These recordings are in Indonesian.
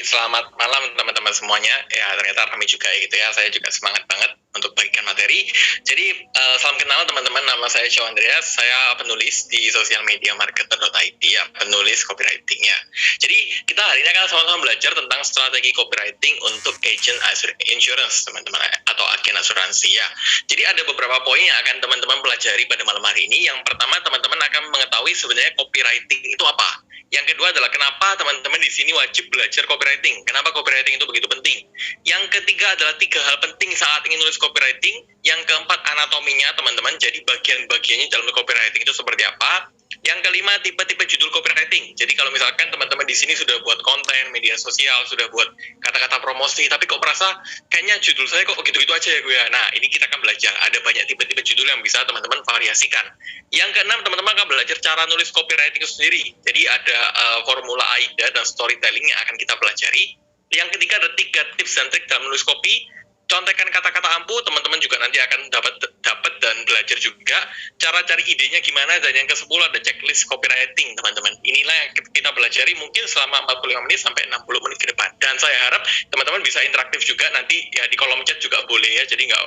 selamat malam teman-teman semuanya. Ya, ternyata ramai juga gitu ya. Saya juga semangat banget untuk bagikan materi. Jadi, salam kenal teman-teman. Nama saya Show Andreas. Saya penulis di sosial media marketer.id ya, penulis copywriting ya. Jadi, kita hari ini akan sama-sama belajar tentang strategi copywriting untuk agent insurance, teman-teman, atau agen asuransi ya. Jadi, ada beberapa poin yang akan teman-teman pelajari pada malam hari ini. Yang pertama, teman-teman akan mengetahui sebenarnya copywriting itu apa. Yang kedua adalah kenapa teman-teman di sini wajib belajar copywriting. Kenapa copywriting itu begitu penting? Yang ketiga adalah 3 hal penting saat ingin nulis copywriting. Yang keempat, anatominya teman-teman. Jadi bagian-bagiannya dalam copywriting itu seperti apa? Yang kelima, tipe-tipe judul copywriting. Jadi kalau misalkan teman-teman di sini sudah buat konten media sosial, sudah buat kata-kata promosi, tapi kok merasa kayaknya judul saya kok gitu-gitu aja ya gue ya. Nah, ini kita akan belajar. Ada banyak tipe-tipe judul yang bisa teman-teman variasikan. Yang keenam, teman-teman akan belajar cara nulis copywriting itu sendiri. Jadi ada formula AIDA dan storytelling yang akan kita pelajari. Yang ketiga ada 3 tips dan trik dalam menulis copy. Contekan kata-kata ampuh, teman-teman juga nanti akan dapat dan belajar juga cara cari idenya gimana. Dan yang ke-10 ada checklist copywriting, teman-teman. Inilah yang kita pelajari mungkin selama 45 menit sampai 60 menit ke depan. Dan saya harap teman-teman bisa interaktif juga nanti ya, di kolom chat juga boleh ya. Jadi nggak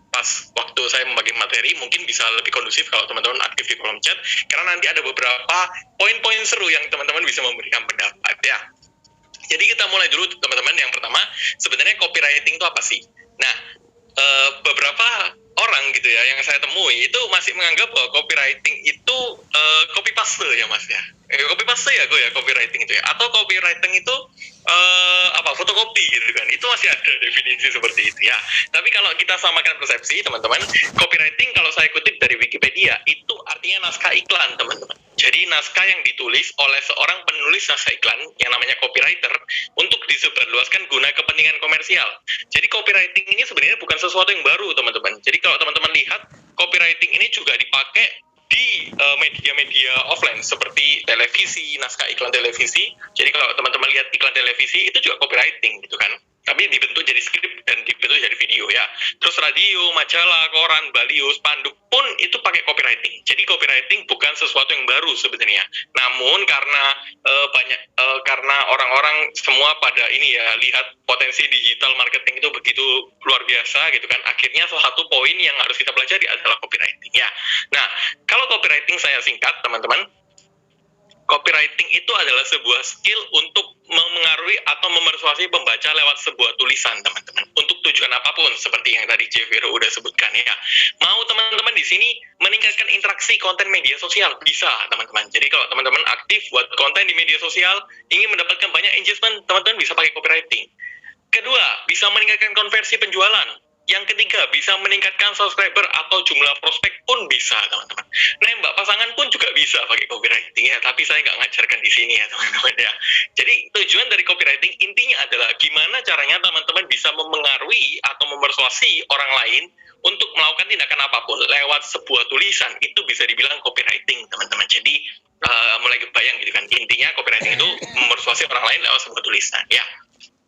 pas waktu saya membagi materi mungkin bisa lebih kondusif kalau teman-teman aktif di kolom chat, karena nanti ada beberapa poin-poin seru yang teman-teman bisa memberikan pendapat ya. Jadi kita mulai dulu teman-teman. Yang pertama, sebenarnya copywriting itu apa sih? Nah, beberapa orang gitu ya yang saya temui itu masih menganggap bahwa copywriting itu copy paste ya mas ya. Copy paste ya gue ya copywriting itu ya. Atau copywriting itu fotokopi gitu kan. Itu masih ada definisi seperti itu ya. Tapi kalau kita samakan persepsi teman-teman, copywriting kalau saya kutip dari Wikipedia itu artinya naskah iklan teman-teman. Jadi naskah yang ditulis oleh seorang penulis naskah iklan yang namanya copywriter untuk disebarluaskan guna kepentingan komersial. Jadi copywriting ini sebenarnya bukan sesuatu yang baru teman-teman. Jadi kalau teman-teman lihat, copywriting ini juga dipakai di media-media offline seperti televisi, naskah iklan televisi. Jadi kalau teman-teman lihat iklan televisi itu juga copywriting gitu kan. Tapi dibentuk jadi skrip dan dibentuk jadi video ya. Terus radio, majalah, koran, baliho, spanduk pun itu pakai copywriting. Jadi copywriting bukan sesuatu yang baru sebenarnya. Namun karena orang-orang semua pada ini ya lihat potensi digital marketing itu begitu luar biasa gitu kan. Akhirnya salah satu poin yang harus kita pelajari adalah copywriting ya. Nah, kalau copywriting saya singkat teman-teman, copywriting itu adalah sebuah skill untuk memengaruhi atau memersuasi pembaca lewat sebuah tulisan, teman-teman. Untuk tujuan apapun, seperti yang tadi Jeviro udah sebutkan ya. Mau teman-teman di sini meningkatkan interaksi konten media sosial, bisa, teman-teman. Jadi kalau teman-teman aktif buat konten di media sosial, ingin mendapatkan banyak engagement, teman-teman bisa pakai copywriting. Kedua, bisa meningkatkan konversi penjualan. Yang ketiga, bisa meningkatkan subscriber atau jumlah prospek pun bisa, teman-teman. Nembak pasangan pun juga bisa pakai copywriting ya, tapi saya nggak ngajarkan di sini ya, teman-teman ya. Jadi tujuan dari copywriting intinya adalah gimana caranya teman-teman bisa memengaruhi atau memersuasi orang lain untuk melakukan tindakan apapun lewat sebuah tulisan. Itu bisa dibilang copywriting, teman-teman. Jadi mulai kebayang gitu kan, intinya copywriting itu memersuasi orang lain lewat sebuah tulisan ya.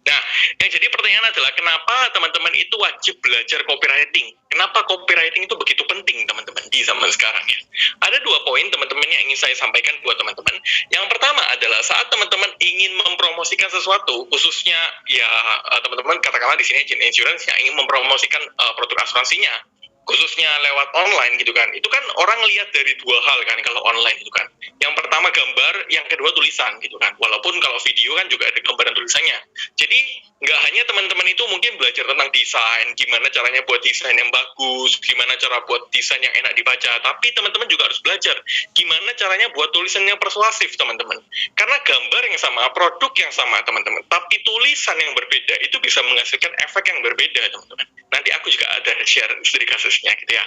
Nah, yang jadi pertanyaan adalah kenapa teman-teman itu wajib belajar copywriting? Kenapa copywriting itu begitu penting teman-teman di zaman sekarang ya? Ada 2 poin teman-teman yang ingin saya sampaikan buat teman-teman. Yang pertama adalah saat teman-teman ingin mempromosikan sesuatu, khususnya ya teman-teman katakanlah di sini agent insurance yang ingin mempromosikan produk asuransinya, khususnya lewat online gitu kan. Itu kan orang lihat dari 2 hal kan kalau online itu kan. Yang pertama gambar, yang kedua tulisan gitu kan. Walaupun kalau video kan juga ada gambar dan tulisannya. Jadi nggak hanya teman-teman itu mungkin belajar tentang desain, gimana caranya buat desain yang bagus, gimana cara buat desain yang enak dibaca, tapi teman-teman juga harus belajar gimana caranya buat tulisan yang persuasif teman-teman. Karena gambar yang sama, produk yang sama teman-teman, tapi tulisan yang berbeda itu bisa menghasilkan efek yang berbeda teman-teman. Nanti aku juga ada share studi kasusnya gitu ya.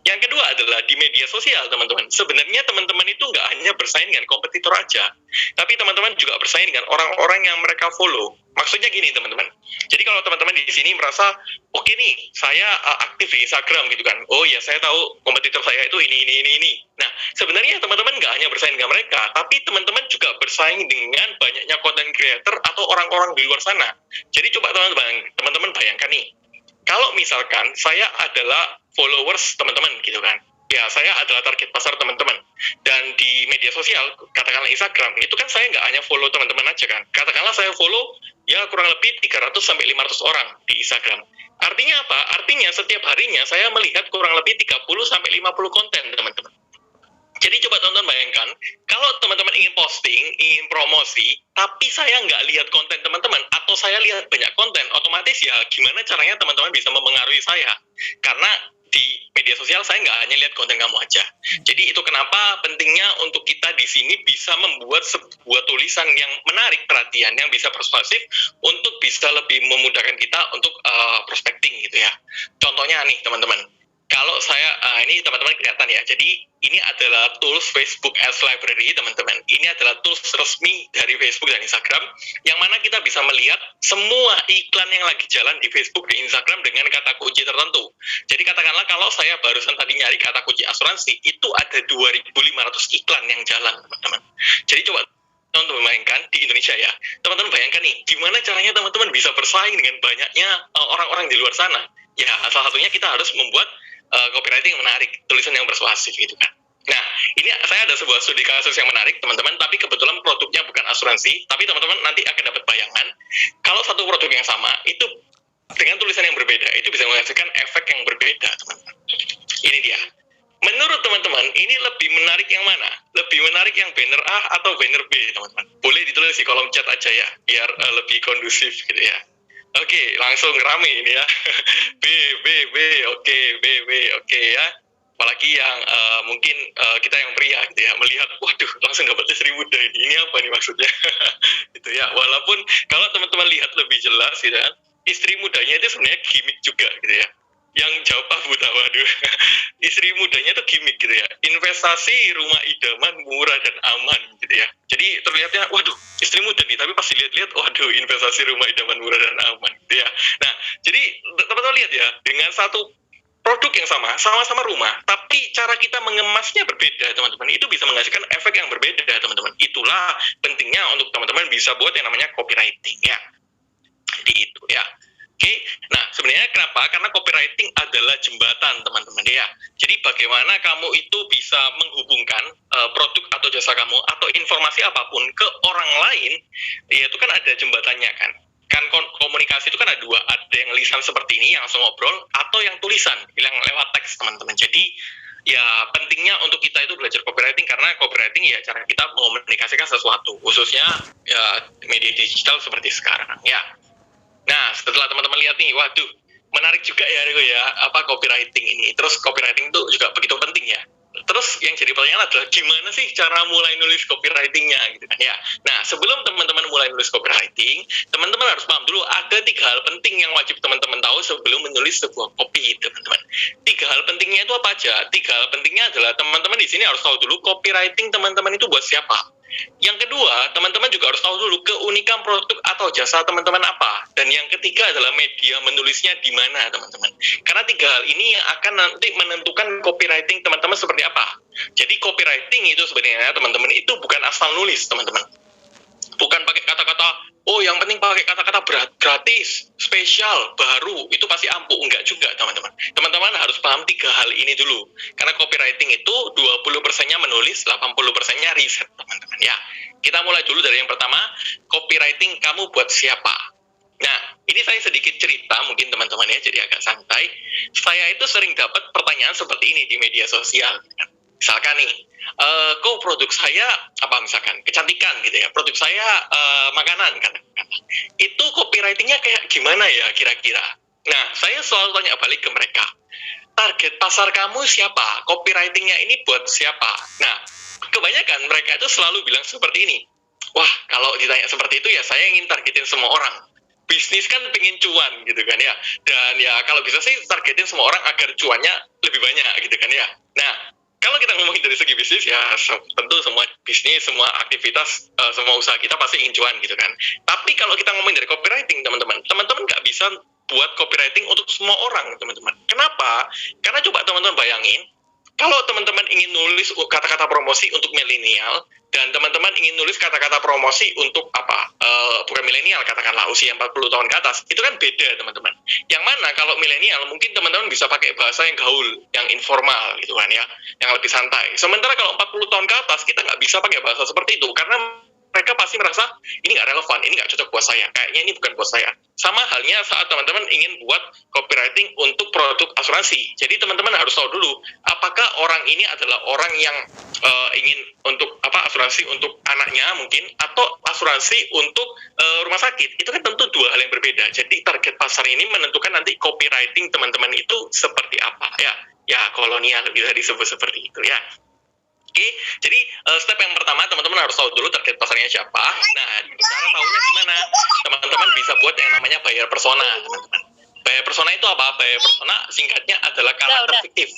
Yang kedua adalah di media sosial teman-teman. Sebenarnya teman-teman itu nggak hanya bersaing dengan kompetitor aja, tapi teman-teman juga bersaing dengan orang-orang yang mereka follow. Maksudnya gini teman-teman. Jadi kalau teman-teman di sini merasa, oke nih, saya aktif di Instagram gitu kan. Oh ya, saya tahu kompetitor saya itu ini. Nah, sebenarnya teman-teman nggak hanya bersaing dengan mereka, tapi teman-teman juga bersaing dengan banyaknya content creator atau orang-orang di luar sana. Jadi coba teman-teman bayangkan nih. Kalau misalkan saya adalah followers teman-teman gitu kan. Ya, saya adalah target pasar teman-teman. Dan di media sosial, katakanlah Instagram, itu kan saya nggak hanya follow teman-teman aja kan. Katakanlah saya follow ya kurang lebih 300 sampai 500 orang di Instagram. Artinya apa? Artinya setiap harinya saya melihat kurang lebih 30 sampai 50 konten, teman-teman. Jadi coba teman-teman bayangkan, kalau teman-teman ingin posting, ingin promosi, tapi saya nggak lihat konten teman-teman, atau saya lihat banyak konten, otomatis ya gimana caranya teman-teman bisa mempengaruhi saya? Karena di media sosial saya nggak hanya lihat konten kamu aja. Jadi itu kenapa pentingnya untuk kita di sini bisa membuat sebuah tulisan yang menarik perhatian, yang bisa persuasif untuk bisa lebih memudahkan kita untuk prospecting gitu ya. Contohnya nih teman-teman, kalau saya, ini teman-teman kelihatan ya, jadi ini adalah tools Facebook Ads Library, teman-teman. Ini adalah tools resmi dari Facebook dan Instagram, yang mana kita bisa melihat semua iklan yang lagi jalan di Facebook dan Instagram dengan kata kunci tertentu. Jadi katakanlah kalau saya barusan tadi nyari kata kunci asuransi, itu ada 2.500 iklan yang jalan, teman-teman. Jadi coba teman-teman bayangkan di Indonesia ya, teman-teman bayangkan nih, gimana caranya teman-teman bisa bersaing dengan banyaknya orang-orang di luar sana. Ya, salah satunya kita harus membuat copywriting yang menarik, tulisan yang persuasif gitu kan. Nah, ini saya ada sebuah studi kasus yang menarik, teman-teman, tapi kebetulan produknya bukan asuransi, tapi teman-teman nanti akan dapat bayangan, kalau satu produk yang sama, itu dengan tulisan yang berbeda, itu bisa menghasilkan efek yang berbeda, teman-teman. Ini dia. Menurut teman-teman, ini lebih menarik yang mana? Lebih menarik yang banner A atau banner B, teman-teman? Boleh ditulis di kolom chat aja ya, biar lebih kondusif gitu ya. Oke, langsung rame ini ya. B, oke ya. Apalagi yang mungkin kita yang pria gitu ya, melihat, waduh, langsung dapat istri muda ini apa nih maksudnya? Gitu ya. Walaupun kalau teman-teman lihat lebih jelas gitu kan, istri mudanya itu sebenarnya gimmick juga gitu ya. Yang jawab buta, waduh. Istri mudanya itu gimmick gitu ya. Investasi rumah idaman murah dan aman gitu ya. Jadi terlihatnya, waduh, istri muda nih, tapi pas dilihat-lihat, waduh, investasi rumah idaman murah dan aman gitu ya. Nah, jadi teman-teman lihat ya, dengan satu produk yang sama-sama rumah, tapi cara kita mengemasnya berbeda, teman-teman. Itu bisa menghasilkan efek yang berbeda, teman-teman. Itulah pentingnya untuk teman-teman bisa buat yang namanya copywriting ya. Jadi itu ya. Oke, nah sebenarnya kenapa? Karena copywriting adalah jembatan, teman-teman ya. Jadi bagaimana kamu itu bisa menghubungkan produk atau jasa kamu atau informasi apapun ke orang lain, ya itu kan ada jembatannya kan. Kan komunikasi itu kan ada dua, ada yang lisan seperti ini, yang langsung ngobrol, atau yang tulisan, yang lewat teks, teman-teman. Jadi ya pentingnya untuk kita itu belajar copywriting, karena copywriting ya cara kita mengomunikasikan sesuatu, khususnya ya media digital seperti sekarang ya. Nah, setelah teman-teman lihat nih, waduh, menarik juga ya, apa copywriting ini. Terus copywriting itu juga begitu penting ya. Terus yang jadi pertanyaan adalah gimana sih cara mulai nulis copywritingnya gitu kan ya. Nah, sebelum teman-teman mulai nulis copywriting, teman-teman harus paham dulu ada 3 hal penting yang wajib teman-teman tahu sebelum menulis sebuah copy, teman-teman. 3 hal pentingnya itu apa aja? 3 hal pentingnya adalah teman-teman di sini harus tahu dulu copywriting teman-teman itu buat siapa. Yang kedua, teman-teman juga harus tahu dulu keunikan produk atau jasa teman-teman apa. Dan yang ketiga adalah media menulisnya di mana, teman-teman. Karena 3 hal ini yang akan nanti menentukan copywriting teman-teman seperti apa. Jadi copywriting itu sebenarnya, teman-teman, itu bukan asal nulis, teman-teman. Bukan pakai kata-kata, oh yang penting pakai kata-kata gratis, spesial, baru, itu pasti ampuh. Enggak juga, teman-teman. Teman-teman harus paham 3 hal ini dulu. Karena copywriting itu 20%-nya menulis, 80%-nya riset, teman-teman. Ya, kita mulai dulu dari yang pertama, copywriting kamu buat siapa? Nah, ini saya sedikit cerita mungkin teman-teman ya, jadi agak santai. Saya itu sering dapat pertanyaan seperti ini di media sosial. Misalkan nih, kok produk saya, apa misalkan, kecantikan gitu ya, produk saya makanan, katakan. Itu copywritingnya kayak gimana ya kira-kira? Nah, saya selalu tanya balik ke mereka, target pasar kamu siapa? Copywritingnya ini buat siapa? Nah, kebanyakan mereka itu selalu bilang seperti ini, wah kalau ditanya seperti itu ya saya ingin targetin semua orang. Bisnis kan pengen cuan gitu kan ya, dan ya kalau bisa sih targetin semua orang agar cuannya lebih banyak gitu kan ya. Nah, kalau kita ngomongin dari segi bisnis ya tentu semua bisnis, semua aktivitas, semua usaha kita pasti ingin cuan gitu kan. Tapi kalau kita ngomongin dari copywriting, teman-teman nggak bisa buat copywriting untuk semua orang, teman-teman. Kenapa? Karena coba teman-teman bayangin, kalau teman-teman ingin nulis kata-kata promosi untuk milenial, dan teman-teman ingin nulis kata-kata promosi untuk apa? Bukan milenial, katakanlah usia 40 tahun ke atas, itu kan beda, teman-teman. Yang mana kalau milenial mungkin teman-teman bisa pakai bahasa yang gaul, yang informal gitu kan ya, yang lebih santai. Sementara kalau 40 tahun ke atas kita nggak bisa pakai bahasa seperti itu, karena mereka pasti merasa ini nggak relevan, ini nggak cocok buat saya, kayaknya ini bukan buat saya. Sama halnya saat teman-teman ingin buat copywriting untuk produk asuransi. Jadi teman-teman harus tahu dulu, apakah orang ini adalah orang yang ingin untuk asuransi untuk anaknya mungkin, atau asuransi untuk rumah sakit. Itu kan tentu dua hal yang berbeda. Jadi target pasar ini menentukan nanti copywriting teman-teman itu seperti apa ya. Ya, kolonial bisa disebut seperti itu ya. Oke, jadi step yang pertama teman-teman harus tahu dulu target pasarnya siapa. Nah, cara tahunya gimana? Teman-teman bisa buat yang namanya buyer persona, teman-teman. Buyer persona itu apa? Buyer persona singkatnya adalah karakter fiktif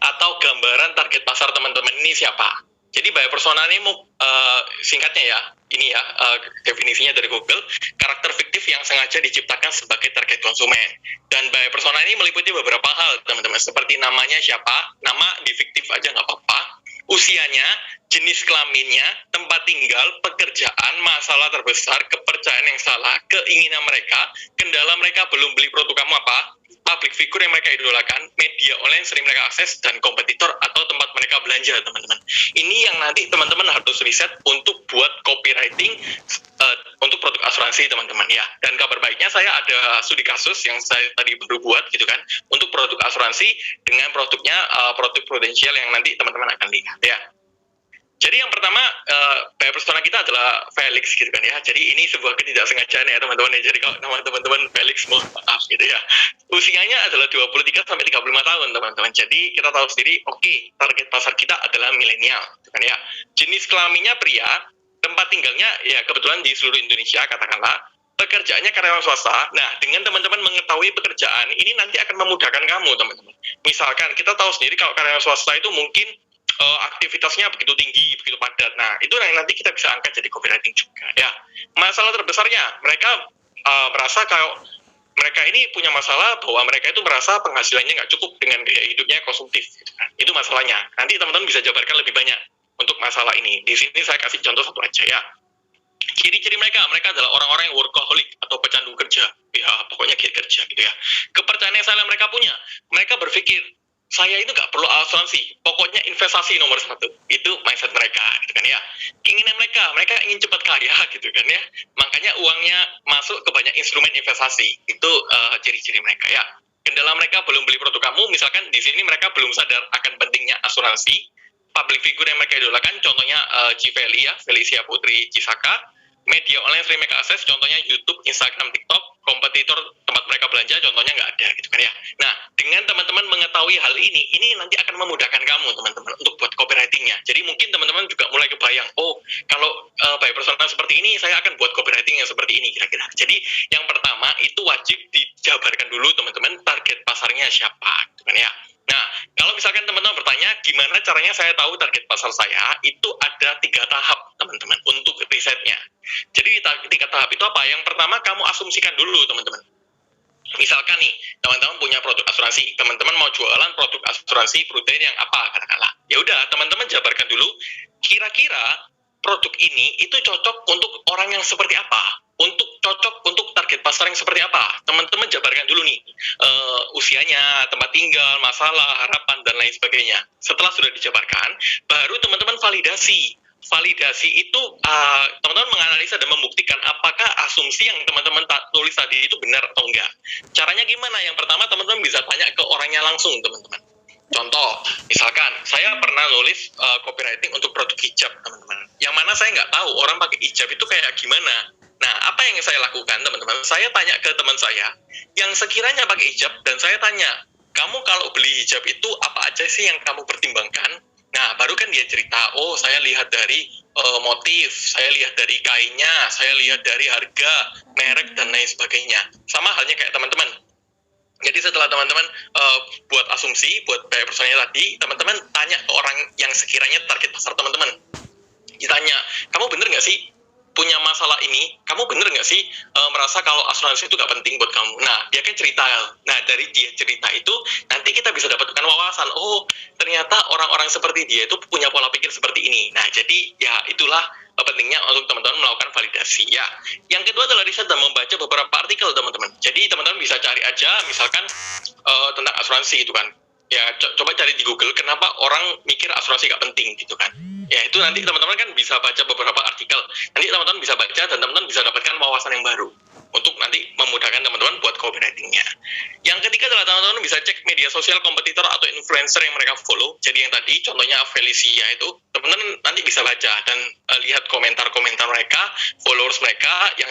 atau gambaran target pasar teman-teman ini siapa. Jadi buyer persona ini singkatnya ya, ini ya definisinya dari Google, karakter fiktif yang sengaja diciptakan sebagai target konsumen. Dan buyer persona ini meliputi beberapa hal, teman-teman, seperti namanya siapa, nama di fiktif aja nggak apa-apa, usianya, jenis kelaminnya, tempat tinggal, pekerjaan, masalah terbesar, kepercayaan yang salah, keinginan mereka, kendala mereka belum beli produk kamu apa, public figure yang mereka idolakan, media online sering mereka akses, dan kompetitor atau tempat mereka belanja, teman-teman. Ini yang nanti teman-teman harus riset untuk buat copywriting untuk produk asuransi, teman-teman ya. Dan kabar baiknya saya ada studi kasus yang saya tadi baru buat gitu kan, untuk produk asuransi dengan produknya produk prudensial yang nanti teman-teman akan lihat ya. Jadi yang pertama, buyer persona kita adalah Felix gitu kan ya. Jadi ini sebuah ketidaksengajaan ya teman-teman ya. Jadi kalau nama teman-teman Felix, mohon maaf gitu ya. Usianya adalah 23 sampai 35 tahun teman-teman. Jadi kita tahu sendiri, oke, target pasar kita adalah milenial gitu kan ya. Jenis kelaminnya pria, tempat tinggalnya ya kebetulan di seluruh Indonesia katakanlah. Pekerjaannya karyawan swasta. Nah, dengan teman-teman mengetahui pekerjaan, ini nanti akan memudahkan kamu teman-teman. Misalkan kita tahu sendiri kalau karyawan swasta itu mungkin aktivitasnya begitu tinggi, begitu padat. Nah, itu yang nanti kita bisa angkat jadi copywriting juga ya. Masalah terbesarnya, mereka merasa kalau mereka ini punya masalah bahwa mereka itu merasa penghasilannya nggak cukup dengan gaya hidupnya konsumtif. Gitu kan. Itu masalahnya. Nanti teman-teman bisa jabarkan lebih banyak untuk masalah ini. Di sini saya kasih contoh satu aja ya. Ciri-ciri mereka adalah orang-orang yang workaholic atau pecandu kerja. Ya, pokoknya giat kerja gitu ya. Kepercayaan yang salah mereka punya. Mereka berpikir, saya itu nggak perlu asuransi, pokoknya investasi nomor satu. Itu mindset mereka, gitu kan ya. Keinginan mereka ingin cepat kaya, gitu kan ya. Makanya uangnya masuk ke banyak instrumen investasi. Itu ciri-ciri mereka ya. Kendala mereka belum beli produk kamu, misalkan di sini mereka belum sadar akan pentingnya asuransi. Public figure yang mereka idolakan, contohnya Civeli ya, Felicia Putri Cisaka. Media online sering mereka akses, contohnya YouTube, Instagram, TikTok. Kompetitor tempat mereka belanja, contohnya nggak ada gitu kan ya. Nah, dengan teman-teman mengetahui hal ini nanti akan memudahkan kamu teman-teman untuk buat copywritingnya. Jadi mungkin teman-teman juga mulai kebayang, oh kalau buyer persona seperti ini, saya akan buat copywriting yang seperti ini kira-kira. Jadi yang pertama itu wajib dijabarkan dulu teman-teman target pasarnya siapa gitu kan ya. Nah, kalau misalkan teman-teman bertanya, gimana caranya saya tahu target pasar saya, itu ada 3 tahap, teman-teman, untuk risetnya. Jadi 3 tahap itu apa? Yang pertama, kamu asumsikan dulu, teman-teman. Misalkan nih, teman-teman punya produk asuransi, teman-teman mau jualan produk asuransi Prudent yang apa, katakanlah. Ya udah, teman-teman jabarkan dulu, kira-kira produk ini itu cocok untuk orang yang seperti apa? Untuk cocok untuk target pasar yang seperti apa? Teman-teman jabarkan dulu nih, usianya, tempat tinggal, masalah, harapan, dan lain sebagainya. Setelah sudah dijabarkan, baru teman-teman validasi. Validasi itu teman-teman menganalisa dan membuktikan apakah asumsi yang teman-teman tulis tadi itu benar atau enggak. Caranya gimana? Yang pertama, teman-teman bisa tanya ke orangnya langsung, teman-teman. Contoh, misalkan saya pernah nulis copywriting untuk produk hijab, teman-teman. Yang mana saya nggak tahu orang pakai hijab itu kayak gimana. Nah, apa yang saya lakukan, teman-teman? Saya tanya ke teman saya yang sekiranya pakai hijab, dan saya tanya, kamu kalau beli hijab itu apa aja sih yang kamu pertimbangkan? Nah, baru kan dia cerita, oh saya lihat dari motif, saya lihat dari kainnya, saya lihat dari harga, merek, dan lain sebagainya. Sama halnya kayak teman-teman. Jadi setelah teman-teman buat asumsi, buat buyer persona tadi, teman-teman tanya ke orang yang sekiranya target pasar teman-teman. Ditanya, kamu bener nggak sih punya masalah ini? Kamu bener nggak sih merasa kalau asuransi itu nggak penting buat kamu? Nah, dia kan cerita. Nah, dari dia cerita itu, nanti kita bisa dapatkan wawasan. Oh, ternyata orang-orang seperti dia itu punya pola pikir seperti ini. Nah, jadi ya itulah pentingnya untuk teman-teman melakukan validasi ya. Yang kedua adalah riset dan membaca beberapa artikel, teman-teman. Jadi teman-teman bisa cari aja misalkan tentang asuransi gitu kan. Ya, coba cari di Google kenapa orang mikir asuransi gak penting gitu kan. Ya itu nanti teman-teman kan bisa baca beberapa artikel. Nanti teman-teman bisa baca dan teman-teman bisa dapatkan wawasan yang baru untuk nanti memudahkan teman-teman buat copywritingnya. Yang ketiga adalah teman-teman bisa cek media sosial kompetitor atau influencer yang mereka follow. Jadi yang tadi contohnya Felicia itu, teman-teman nanti bisa baca dan lihat komentar-komentar mereka, followers mereka yang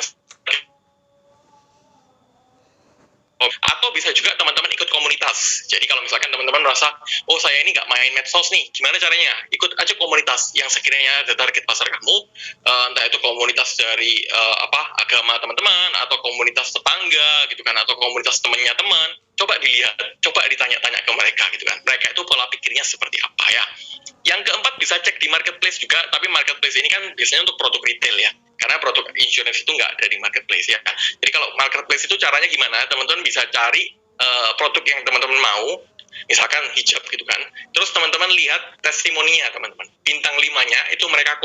atau bisa juga teman-teman ikut komunitas. Jadi kalau misalkan teman-teman merasa, oh saya ini nggak main medsos nih, gimana caranya? Ikut aja komunitas yang sekiranya ada target pasar kamu, entah itu komunitas dari agama teman-teman, atau komunitas tetangga gitu kan, atau komunitas temannya teman. Coba dilihat, coba ditanya-tanya ke mereka gitu kan. Mereka itu pola pikirnya seperti apa ya. Yang keempat bisa cek di marketplace juga, tapi marketplace ini kan biasanya untuk produk retail ya. Karena produk insurance itu nggak ada di marketplace ya. Jadi kalau marketplace itu caranya gimana? Teman-teman bisa cari produk yang teman-teman mau, misalkan hijab gitu kan. Terus teman-teman lihat testimoninya teman-teman. Bintang 5-nya itu mereka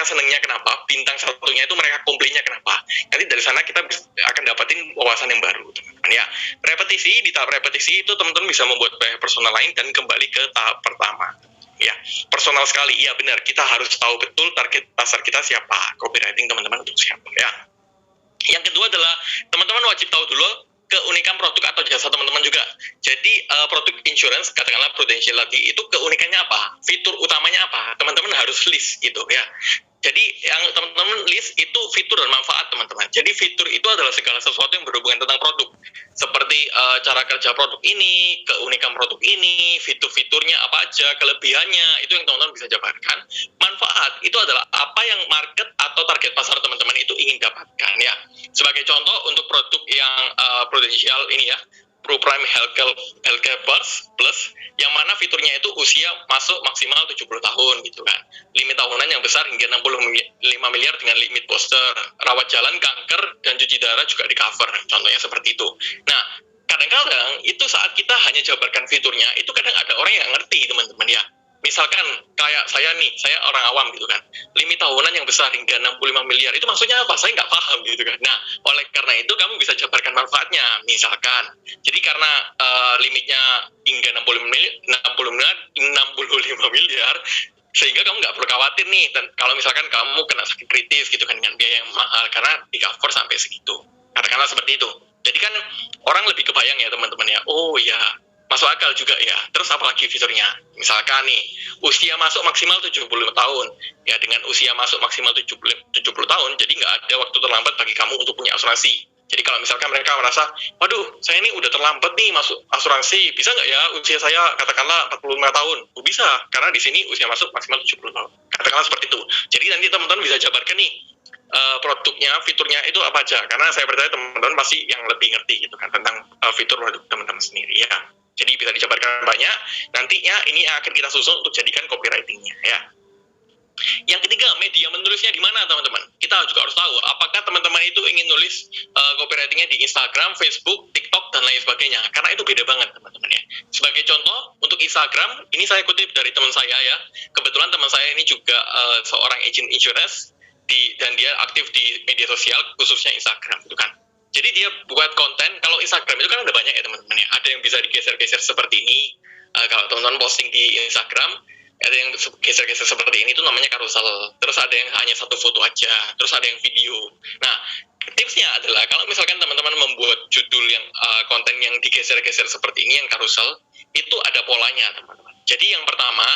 senangnya kenapa, bintang 1-nya itu mereka komplainnya kenapa. Nanti dari sana kita akan dapatin wawasan yang baru teman-teman ya. Repetisi, di tahap repetisi itu teman-teman bisa membuat personal line dan kembali ke tahap pertama. Ya, personal sekali. Iya benar, kita harus tahu betul target pasar kita siapa. Copywriting teman-teman untuk siapa ya. Yang kedua adalah teman-teman wajib tahu dulu keunikan produk atau jasa teman-teman juga. Jadi produk insurance, katakanlah Prudential tadi, itu keunikannya apa? Fitur utamanya apa? Teman-teman harus list gitu ya. Jadi yang teman-teman list itu fitur dan manfaat teman-teman. Jadi fitur itu adalah segala sesuatu yang berhubungan tentang produk. Seperti cara kerja produk ini, keunikan produk ini, fitur-fiturnya apa aja, kelebihannya, itu yang teman-teman bisa jabarkan. Manfaat itu adalah apa yang market atau target pasar teman-teman itu ingin dapatkan ya. Sebagai contoh untuk produk yang Prudential ini ya, ProPrime Healthcare Plus, yang mana fiturnya itu usia masuk maksimal 70 tahun gitu kan. Limit tahunan yang besar hingga 65 miliar dengan limit booster. Rawat jalan, kanker, dan cuci darah juga di cover. Contohnya seperti itu. Nah, kadang-kadang itu saat kita hanya jabarkan fiturnya, itu kadang ada orang yang ngerti teman-teman ya. Misalkan kayak saya nih, saya orang awam gitu kan, limit tahunan yang besar hingga 65 miliar, itu maksudnya apa? Saya nggak paham gitu kan. Nah, oleh karena itu kamu bisa jabarkan manfaatnya, misalkan. Jadi karena limitnya hingga 65 miliar, sehingga kamu nggak perlu khawatir nih, dan kalau misalkan kamu kena sakit kritis gitu kan, dengan biaya yang mahal, karena di cover sampai segitu. Katakanlah seperti itu. Jadi kan orang lebih kebayang ya teman-teman ya, oh ya, masuk akal juga ya. Terus apalagi fiturnya? Misalkan nih, usia masuk maksimal 70 tahun. Ya dengan usia masuk maksimal 70 tahun, jadi nggak ada waktu terlambat bagi kamu untuk punya asuransi. Jadi kalau misalkan mereka merasa, waduh, saya ini udah terlambat nih masuk asuransi, bisa nggak ya usia saya katakanlah 45 tahun? Oh, bisa, karena di sini usia masuk maksimal 70 tahun. Katakanlah seperti itu. Jadi nanti teman-teman bisa jabarkan nih, produknya, fiturnya itu apa aja. Karena saya percaya teman-teman pasti yang lebih ngerti gitu kan tentang fitur produk teman-teman sendiri ya. Jadi bisa dijabarkan banyak, nantinya ini akan kita susun untuk jadikan copywritingnya ya. Yang ketiga, media menulisnya di mana teman-teman? Kita juga harus tahu, apakah teman-teman itu ingin nulis copywritingnya di Instagram, Facebook, TikTok, dan lain sebagainya. Karena itu beda banget teman-teman ya. Sebagai contoh, untuk Instagram, ini saya kutip dari teman saya ya. Kebetulan teman saya ini juga seorang agent insurance, dan dia aktif di media sosial, khususnya Instagram gitu kan. Jadi dia buat konten, kalau Instagram itu kan ada banyak ya teman-teman ya. Ada yang bisa digeser-geser seperti ini. Kalau teman-teman posting di Instagram, ada yang geser-geser seperti ini, itu namanya carousel. Terus ada yang hanya satu foto aja, terus ada yang video. Nah, tipsnya adalah kalau misalkan teman-teman membuat judul yang konten yang digeser-geser seperti ini, yang carousel, itu ada polanya teman-teman. Jadi yang pertama,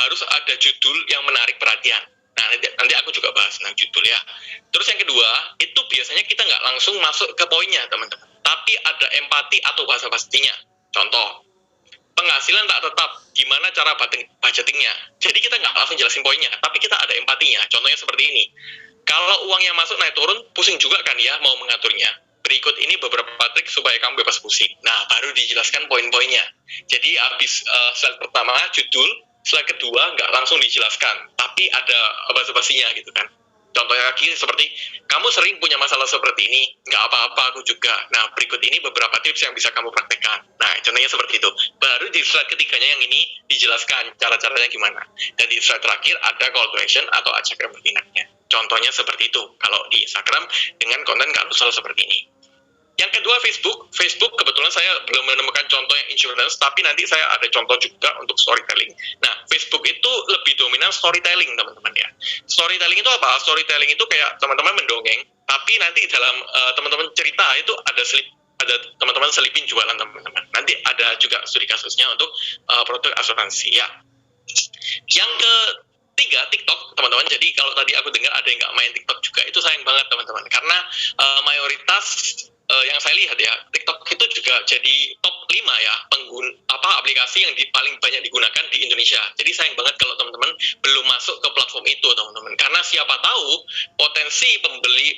harus ada judul yang menarik perhatian. Nah, nanti aku juga bahas tentang judul ya. Terus yang kedua, itu biasanya kita nggak langsung masuk ke poinnya, teman-teman. Tapi ada empati atau bahasa pastinya. Contoh, penghasilan tak tetap, gimana cara budgetingnya. Jadi kita nggak langsung jelasin poinnya, tapi kita ada empatinya. Contohnya seperti ini. Kalau uang yang masuk naik turun, pusing juga kan ya mau mengaturnya. Berikut ini beberapa trik supaya kamu bebas pusing. Nah, baru dijelaskan poin-poinnya. Jadi habis slide pertama, judul, slide kedua nggak langsung dijelaskan, tapi ada basa-basinya gitu kan. Contohnya lagi seperti, kamu sering punya masalah seperti ini, nggak apa-apa, aku juga. Nah, berikut ini beberapa tips yang bisa kamu praktekkan. Nah, contohnya seperti itu. Baru di slide ketiganya yang ini dijelaskan cara-caranya gimana. Dan di slide terakhir ada call to action atau ajakan bertindaknya. Contohnya seperti itu, kalau di Instagram dengan konten carousel seperti ini. Yang kedua Facebook. Facebook kebetulan saya belum menemukan contoh yang insurance, tapi nanti saya ada contoh juga untuk storytelling. Nah, Facebook itu lebih dominan storytelling, teman-teman ya. Storytelling itu apa? Storytelling itu kayak teman-teman mendongeng, tapi nanti dalam teman-teman cerita itu ada teman-teman selipin jualan teman-teman. Nanti ada juga studi kasusnya untuk produk asuransi ya. Yang ketiga, TikTok, teman-teman. Jadi kalau tadi aku dengar ada yang nggak main TikTok juga, itu sayang banget, teman-teman. Karena mayoritas yang saya lihat ya, TikTok itu juga jadi top 5 ya aplikasi yang paling banyak digunakan di Indonesia. Jadi sayang banget kalau teman-teman belum masuk ke platform itu, teman-teman. Karena siapa tahu potensi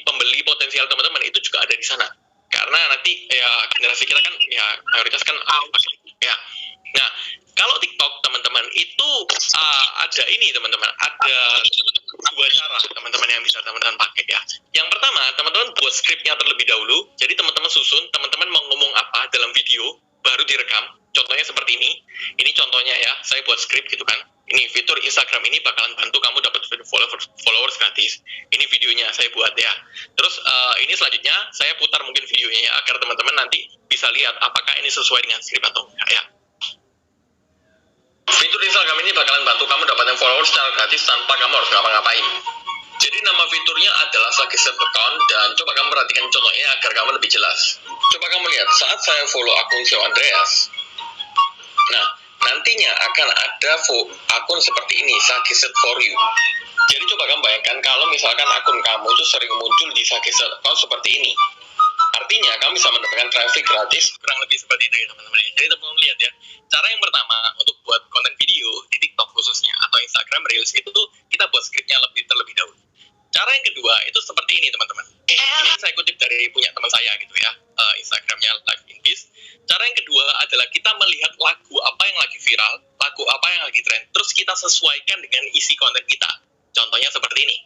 pembeli potensial teman-teman itu juga ada di sana. Karena nanti ya generasi kita kan ya mayoritas kan ya. Nah, kalau TikTok teman-teman itu ada ini teman-teman, ada dua cara teman-teman yang bisa teman-teman pakai ya. Yang pertama, teman-teman buat skripnya terlebih dahulu. Jadi teman-teman susun, teman-teman mau ngomong apa dalam video, baru direkam. Contohnya seperti ini. Ini contohnya ya, saya buat skrip gitu kan. Ini fitur Instagram ini bakalan bantu kamu dapat followers gratis. Ini videonya saya buat ya. Terus ini selanjutnya saya putar mungkin videonya ya, agar teman-teman nanti bisa lihat apakah ini sesuai dengan skrip atau enggak ya. Fitur Instagram ini bakalan bantu kamu dapatin followers secara gratis tanpa kamu harus ngapa-ngapain. Jadi nama fiturnya adalah Suggested Account, dan coba kamu perhatikan contohnya agar kamu lebih jelas. Coba kamu lihat saat saya follow akun Xiao Andreas. Nah, nantinya akan ada akun seperti ini, Suggested for you. Jadi coba kamu bayangkan kalau misalkan akun kamu itu sering muncul di Suggested Account seperti ini. Artinya kamu bisa mendapatkan traffic gratis, kurang lebih seperti itu ya teman-teman. Jadi teman-teman lihat ya, cara yang pertama untuk buat konten video di TikTok khususnya atau Instagram Reels itu tuh kita buat skripnya terlebih dahulu. Cara yang kedua itu seperti ini teman-teman. Ini saya kutip dari punya teman saya gitu ya, Instagramnya Live in Peace. Cara yang kedua adalah kita melihat lagu apa yang lagi viral, lagu apa yang lagi tren, terus kita sesuaikan dengan isi konten kita. Contohnya seperti ini.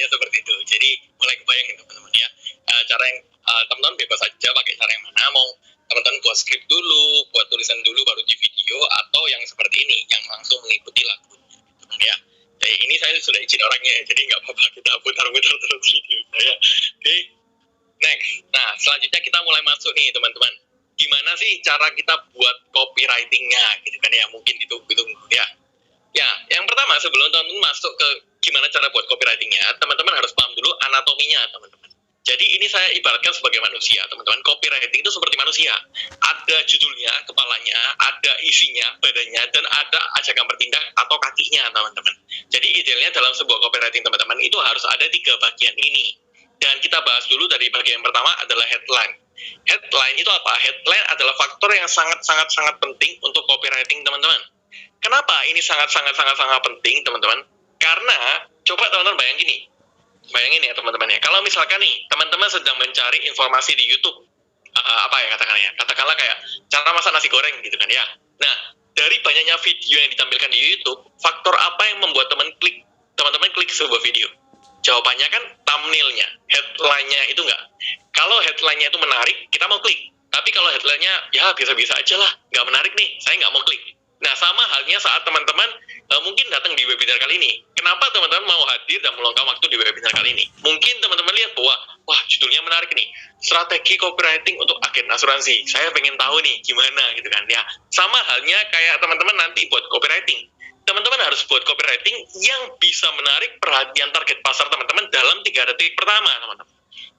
Seperti itu. Jadi mulai kebayang teman-teman ya. Cara yang teman-teman bebas aja pakai cara yang mana, mau teman-teman buat skrip dulu, buat tulisan dulu baru di video, atau yang seperti ini yang langsung mengikuti lagunya teman ya. Jadi ini saya sudah izin orangnya ya, jadi nggak apa-apa kita putar-putar terus videonya ya. Oke, next. Nah, selanjutnya kita mulai masuk nih teman-teman. Gimana sih cara kita buat copywriting-nya gitu kan ya, mungkin itu ya. Ya, yang pertama sebelum teman-teman masuk ke gimana cara buat copywriting-nya, teman-teman harus paham dulu anatominya, teman-teman. Jadi ini saya ibaratkan sebagai manusia, teman-teman. Copywriting itu seperti manusia. Ada judulnya, kepalanya, ada isinya, badannya, dan ada ajakan bertindak atau kakinya, teman-teman. Jadi idealnya dalam sebuah copywriting, teman-teman, itu harus ada 3 bagian ini. Dan kita bahas dulu dari bagian pertama adalah headline. Headline itu apa? Headline adalah faktor yang sangat-sangat penting untuk copywriting, teman-teman. Kenapa ini sangat-sangat penting, teman-teman? Karena, coba teman-teman bayangin ya teman-teman ya. Kalau misalkan nih, teman-teman sedang mencari informasi di YouTube, katakanlah kayak cara masak nasi goreng gitu kan ya. Nah, dari banyaknya video yang ditampilkan di YouTube, faktor apa yang membuat teman-teman klik sebuah video? Jawabannya kan thumbnailnya, headline-nya itu enggak. Kalau headline-nya itu menarik, kita mau klik. Tapi kalau headline-nya ya biasa-biasa aja lah, nggak menarik nih, saya nggak mau klik. Nah, sama halnya saat teman-teman mungkin datang di webinar kali ini. Kenapa teman-teman mau hadir dan meluangkan waktu di webinar kali ini? Mungkin teman-teman lihat bahwa, wah judulnya menarik nih, strategi copywriting untuk agen asuransi. Saya pengen tahu nih gimana gitu kan ya. Sama halnya kayak teman-teman nanti buat copywriting. Teman-teman harus buat copywriting yang bisa menarik perhatian target pasar teman-teman dalam 3 detik pertama, teman-teman.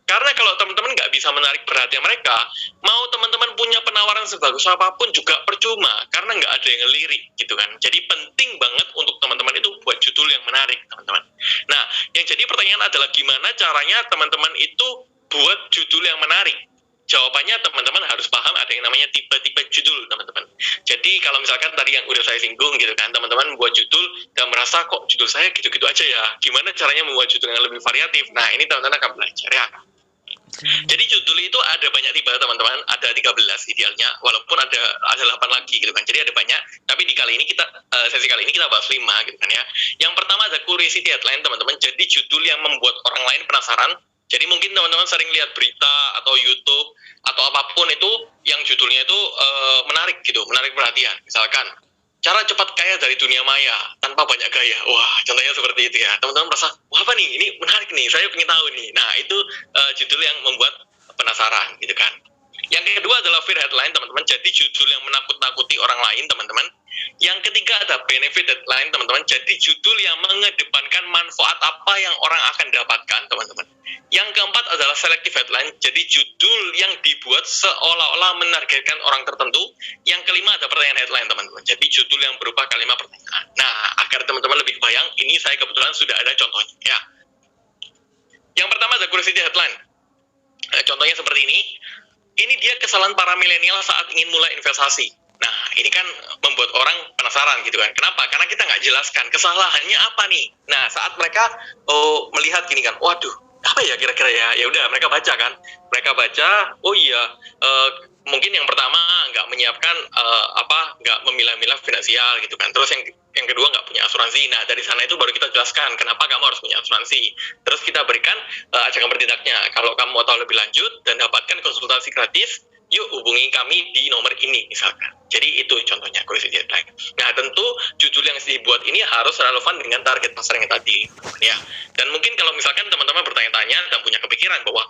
Karena kalau teman-teman nggak bisa menarik perhatian mereka, mau teman-teman punya penawaran sebagus apapun juga percuma, karena nggak ada yang ngelirik gitu kan. Jadi penting banget untuk teman-teman itu buat judul yang menarik, teman-teman. Nah, yang jadi pertanyaan adalah gimana caranya teman-teman itu buat judul yang menarik? Jawabannya teman-teman harus paham ada yang namanya tipe-tipe judul, teman-teman. Jadi kalau misalkan tadi yang udah saya singgung gitu kan, teman-teman buat judul dan merasa kok judul saya gitu-gitu aja ya. Gimana caranya membuat judul yang lebih variatif? Nah, ini teman-teman akan belajar ya. Jadi judul itu ada banyak tipe, teman-teman. Ada 13 idealnya, walaupun ada 8 lagi gitu kan. Jadi ada banyak, tapi di kali ini sesi kali ini kita bahas 5 gitu kan ya. Yang pertama ada curiosity headline, teman-teman. Jadi judul yang membuat orang lain penasaran. Jadi mungkin teman-teman sering lihat berita atau YouTube atau apapun itu yang judulnya itu menarik gitu, menarik perhatian. Misalkan cara cepat kaya dari dunia maya tanpa banyak gaya. Wah, contohnya seperti itu ya. Teman-teman merasa, wah apa nih? Ini menarik nih. Saya ingin tahu nih. Nah, itu judul yang membuat penasaran gitu kan. Yang kedua adalah fear headline, teman-teman. Jadi judul yang menakut-nakuti orang lain, teman-teman. Yang ketiga ada benefit headline, teman-teman. Jadi judul yang mengedepankan manfaat apa yang orang akan dapatkan, teman-teman. Yang keempat adalah selective headline. Jadi judul yang dibuat seolah-olah menargetkan orang tertentu. Yang kelima ada pertanyaan headline, teman-teman. Jadi judul yang berupa kalimat pertanyaan. Nah, agar teman-teman lebih kebayang, ini saya kebetulan sudah ada contohnya ya. Yang pertama ada curiosity headline. Contohnya seperti ini. Ini dia kesalahan para milenial saat ingin mulai investasi. Nah, ini kan membuat orang penasaran gitu kan. Kenapa? Karena kita nggak jelaskan kesalahannya apa nih. Nah, saat mereka melihat gini kan, waduh, apa ya kira-kira ya? Ya udah, mereka baca kan. Mereka baca, oh iya, mungkin yang pertama nggak menyiapkan nggak memilah-milah finansial gitu kan. Terus yang kedua nggak punya asuransi. Nah, dari sana itu baru kita jelaskan kenapa kamu harus punya asuransi. Terus kita berikan ajakan bertindaknya. Kalau kamu mau tahu lebih lanjut dan dapatkan konsultasi gratis, yuk hubungi kami di nomor ini misalkan. Jadi itu contohnya curiosity headline. Nah, tentu judul yang dibuat ini harus relevan dengan target pasar yang tadi ya. Dan mungkin kalau misalkan teman-teman bertanya-tanya dan punya kepikiran bahwa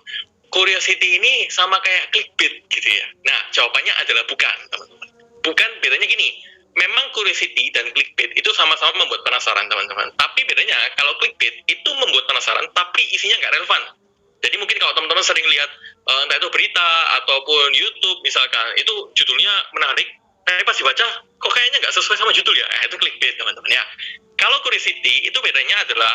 curiosity ini sama kayak clickbait gitu ya. Nah, jawabannya adalah bukan, teman-teman. Bukan, bedanya gini. Memang curiosity dan clickbait itu sama-sama membuat penasaran, teman-teman. Tapi bedanya, kalau clickbait itu membuat penasaran, tapi isinya nggak relevan. Jadi mungkin kalau teman-teman sering lihat, entah itu berita, ataupun YouTube misalkan, itu judulnya menarik, tapi pas dibaca, kok kayaknya nggak sesuai sama judul ya? Itu clickbait, teman-teman ya. Kalau curiosity, itu bedanya adalah,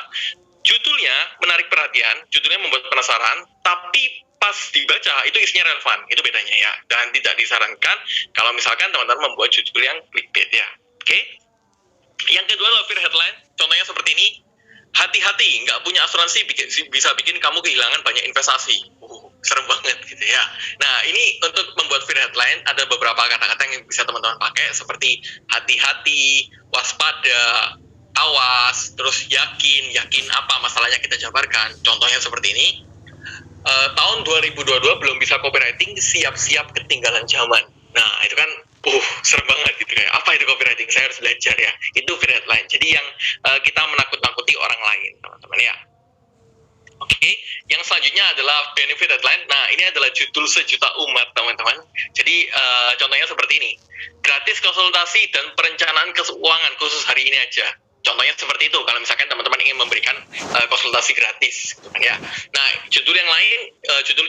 judulnya menarik perhatian, judulnya membuat penasaran, tapi pas dibaca itu isinya relevan. Itu bedanya ya. Dan tidak disarankan kalau misalkan teman-teman membuat judul yang clickbait ya. Oke? Yang kedua adalah fear headline. Contohnya seperti ini. Hati-hati, nggak punya asuransi bisa bikin kamu kehilangan banyak investasi. Serem banget gitu ya. Nah, ini untuk membuat fear headline ada beberapa kata-kata yang bisa teman-teman pakai seperti hati-hati, waspada, awas, terus yakin apa masalahnya kita jabarkan. Contohnya seperti ini. Tahun 2022 belum bisa copywriting, siap-siap ketinggalan zaman. Nah, itu kan serem banget gitu kayak apa itu copywriting? Saya harus belajar ya. Itu fear headline. Jadi yang kita menakut-nakuti orang lain, teman-teman ya. Oke, yang selanjutnya adalah benefit headline. Nah, ini adalah judul sejuta umat, teman-teman. Jadi contohnya seperti ini. Gratis konsultasi dan perencanaan keuangan khusus hari ini aja. Contohnya seperti itu, kalau misalkan teman-teman ingin memberikan konsultasi gratis, gitu kan ya. Nah, judul yang lain, judul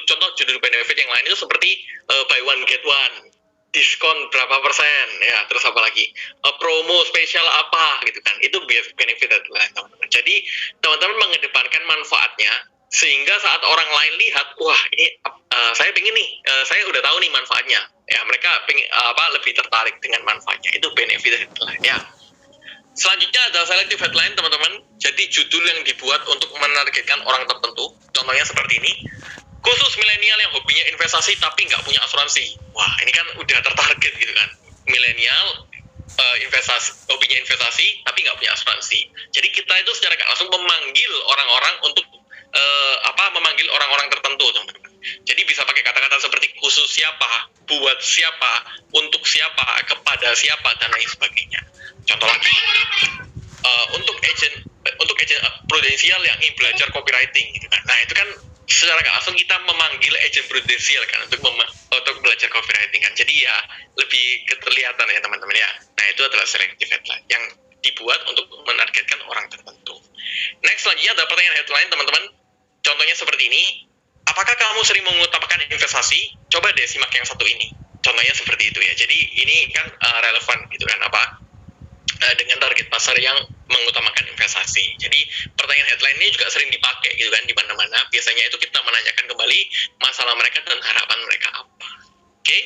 benefit yang lain itu seperti buy one get one, diskon berapa persen, ya, terus apa lagi, promo spesial apa, gitu kan. Itu benefit adalah teman-teman. Jadi, teman-teman mengedepankan manfaatnya, sehingga saat orang lain lihat, wah ini saya pengen nih, saya udah tahu nih manfaatnya. Ya, mereka pengen, lebih tertarik dengan manfaatnya. Itu benefit adalah ya. Selanjutnya ada selective headline, teman-teman. Jadi judul yang dibuat untuk menargetkan orang tertentu. Contohnya seperti ini. Khusus milenial yang hobinya investasi tapi nggak punya asuransi. Wah, ini kan udah tertarget gitu kan. Milenial hobinya investasi tapi nggak punya asuransi. Jadi kita itu secara nggak langsung memanggil orang-orang untuk memanggil orang-orang tertentu, teman-teman. Jadi bisa pakai kata-kata seperti khusus siapa, buat siapa, untuk siapa, kepada siapa, dan lain sebagainya. Contoh lagi, untuk agent prudensial yang ingin belajar copywriting gitu kan. Nah, itu kan secara nggak langsung kita memanggil agent prudensial kan untuk belajar copywriting kan. Jadi ya lebih kelihatan ya teman-teman ya. Nah, itu adalah selective headline yang dibuat untuk menargetkan orang tertentu. Next, selanjutnya ada pertanyaan headline, teman-teman. Contohnya seperti ini. Apakah kamu sering mengutamakan investasi? Coba deh simak yang satu ini. Contohnya seperti itu ya. Jadi ini kan relevan gitu kan dengan target pasar yang mengutamakan investasi. Jadi pertanyaan headline ini juga sering dipakai gitu kan di mana-mana. Biasanya itu kita menanyakan kembali masalah mereka dan harapan mereka apa. Oke?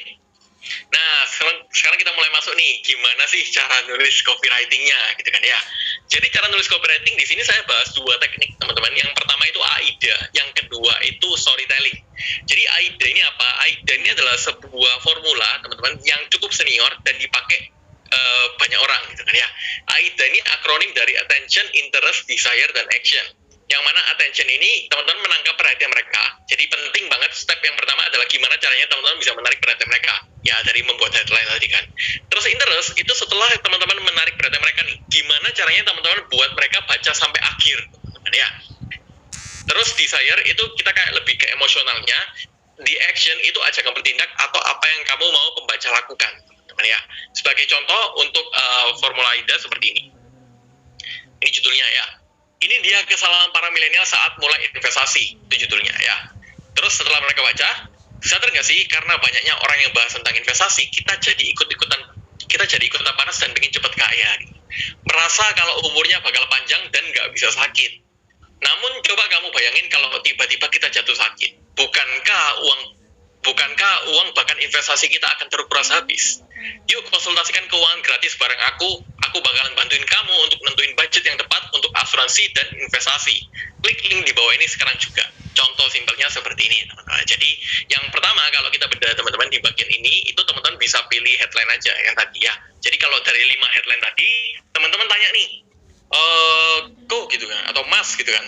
Nah, sekarang kita mulai masuk nih, gimana sih cara nulis copywriting-nya gitu kan ya. Jadi cara nulis copywriting di sini saya bahas dua teknik, teman-teman. Yang pertama itu AIDA, yang kedua itu storytelling. Jadi AIDA ini apa? AIDA ini adalah sebuah formula, teman-teman, yang cukup senior dan dipakai banyak orang gitu kan ya. AIDA ini akronim dari attention, interest, desire, dan action. Yang mana attention ini teman-teman menangkap perhatian mereka. Jadi penting banget, step yang pertama adalah gimana caranya teman-teman bisa menarik perhatian mereka. Ya, dari membuat headline tadi kan. Terus interest, itu setelah teman-teman menarik perhatian mereka nih, gimana caranya teman-teman buat mereka baca sampai akhir, teman-teman ya. Terus desire itu kita kayak lebih ke emosionalnya. Di action itu ajakan bertindak atau apa yang kamu mau pembaca lakukan, teman-teman ya. Sebagai contoh untuk formula AIDA seperti ini. Ini judulnya ya. Ini dia kesalahan para milenial saat mulai investasi, itu judulnya ya. Terus setelah mereka baca, sadar nggak sih karena banyaknya orang yang bahas tentang investasi, kita jadi ikutan panas dan pengen cepat kaya. Merasa kalau umurnya bakal panjang dan nggak bisa sakit. Namun coba kamu bayangin kalau tiba-tiba kita jatuh sakit. Bukankah uang bahkan investasi kita akan terkuras habis? Yuk konsultasikan keuangan gratis bareng aku bakalan bantuin kamu untuk nentuin budget yang tepat untuk asuransi dan investasi. Klik link di bawah ini sekarang juga. Contoh simpelnya seperti ini, teman-teman. Jadi yang pertama kalau kita bedah teman-teman di bagian ini, itu teman-teman bisa pilih headline aja yang tadi ya. Jadi kalau dari 5 headline tadi, teman-teman tanya nih, kok gitu kan, atau mas gitu kan.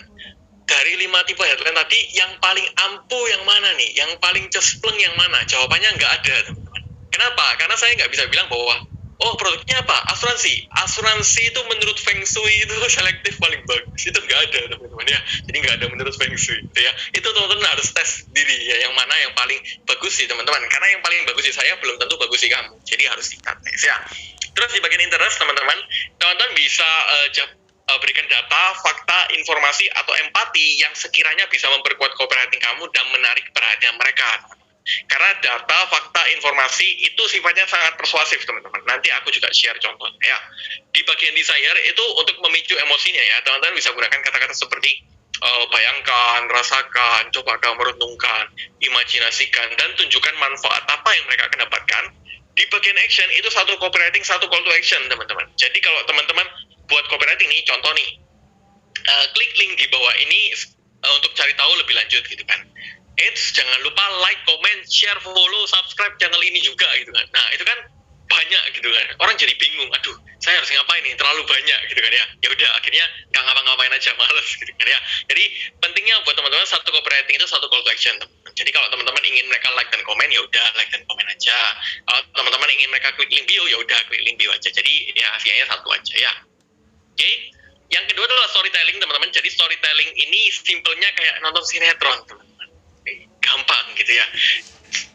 Dari 5 tipe headline tadi, yang paling ampuh yang mana nih? Yang paling cespleng yang mana? Jawabannya nggak ada, teman-teman. Kenapa? Karena saya nggak bisa bilang bahwa, oh produknya apa? Asuransi. Asuransi itu menurut Feng Shui itu selektif paling bagus. Itu nggak ada, teman-teman ya. Jadi nggak ada menurut Feng Shui. Gitu ya. Itu teman-teman harus tes diri ya. Yang mana yang paling bagus sih, teman-teman. Karena yang paling bagus sih saya belum tentu bagus sih kamu. Jadi harus kita tes ya. Terus di bagian interest, teman-teman bisa berikan data, fakta, informasi, atau empati yang sekiranya bisa memperkuat copywriting kamu dan menarik perhatian mereka. Karena data, fakta, informasi itu sifatnya sangat persuasif, teman-teman. Nanti aku juga share contohnya ya. Di bagian desire itu untuk memicu emosinya ya, teman-teman bisa gunakan kata-kata seperti bayangkan, rasakan, coba kamu renungkan, imajinasikan, dan tunjukkan manfaat apa yang mereka akan dapatkan. Di bagian action itu satu copywriting, satu call to action, teman-teman. Jadi kalau teman-teman buat copywriting nih, contoh nih, klik link di bawah ini untuk cari tahu lebih lanjut gitu kan. Jangan lupa like, comment, share, follow, subscribe channel ini juga gitu kan. Nah itu kan banyak gitu kan. Orang jadi bingung, aduh saya harus ngapain nih, terlalu banyak gitu kan ya. Ya udah akhirnya nggak ngapa-ngapain aja, males gitu kan ya. Jadi pentingnya buat teman-teman satu copywriting itu satu call to action, teman-teman. Jadi kalau teman-teman ingin mereka like dan komen, ya udah like dan komen aja. Kalau teman-teman ingin mereka klik link bio, ya udah klik link bio aja. Jadi ya VI-nya satu aja ya. Oke. Yang kedua adalah storytelling, teman-teman. Jadi storytelling ini simpelnya kayak nonton sinetron, teman-teman. Gampang gitu ya.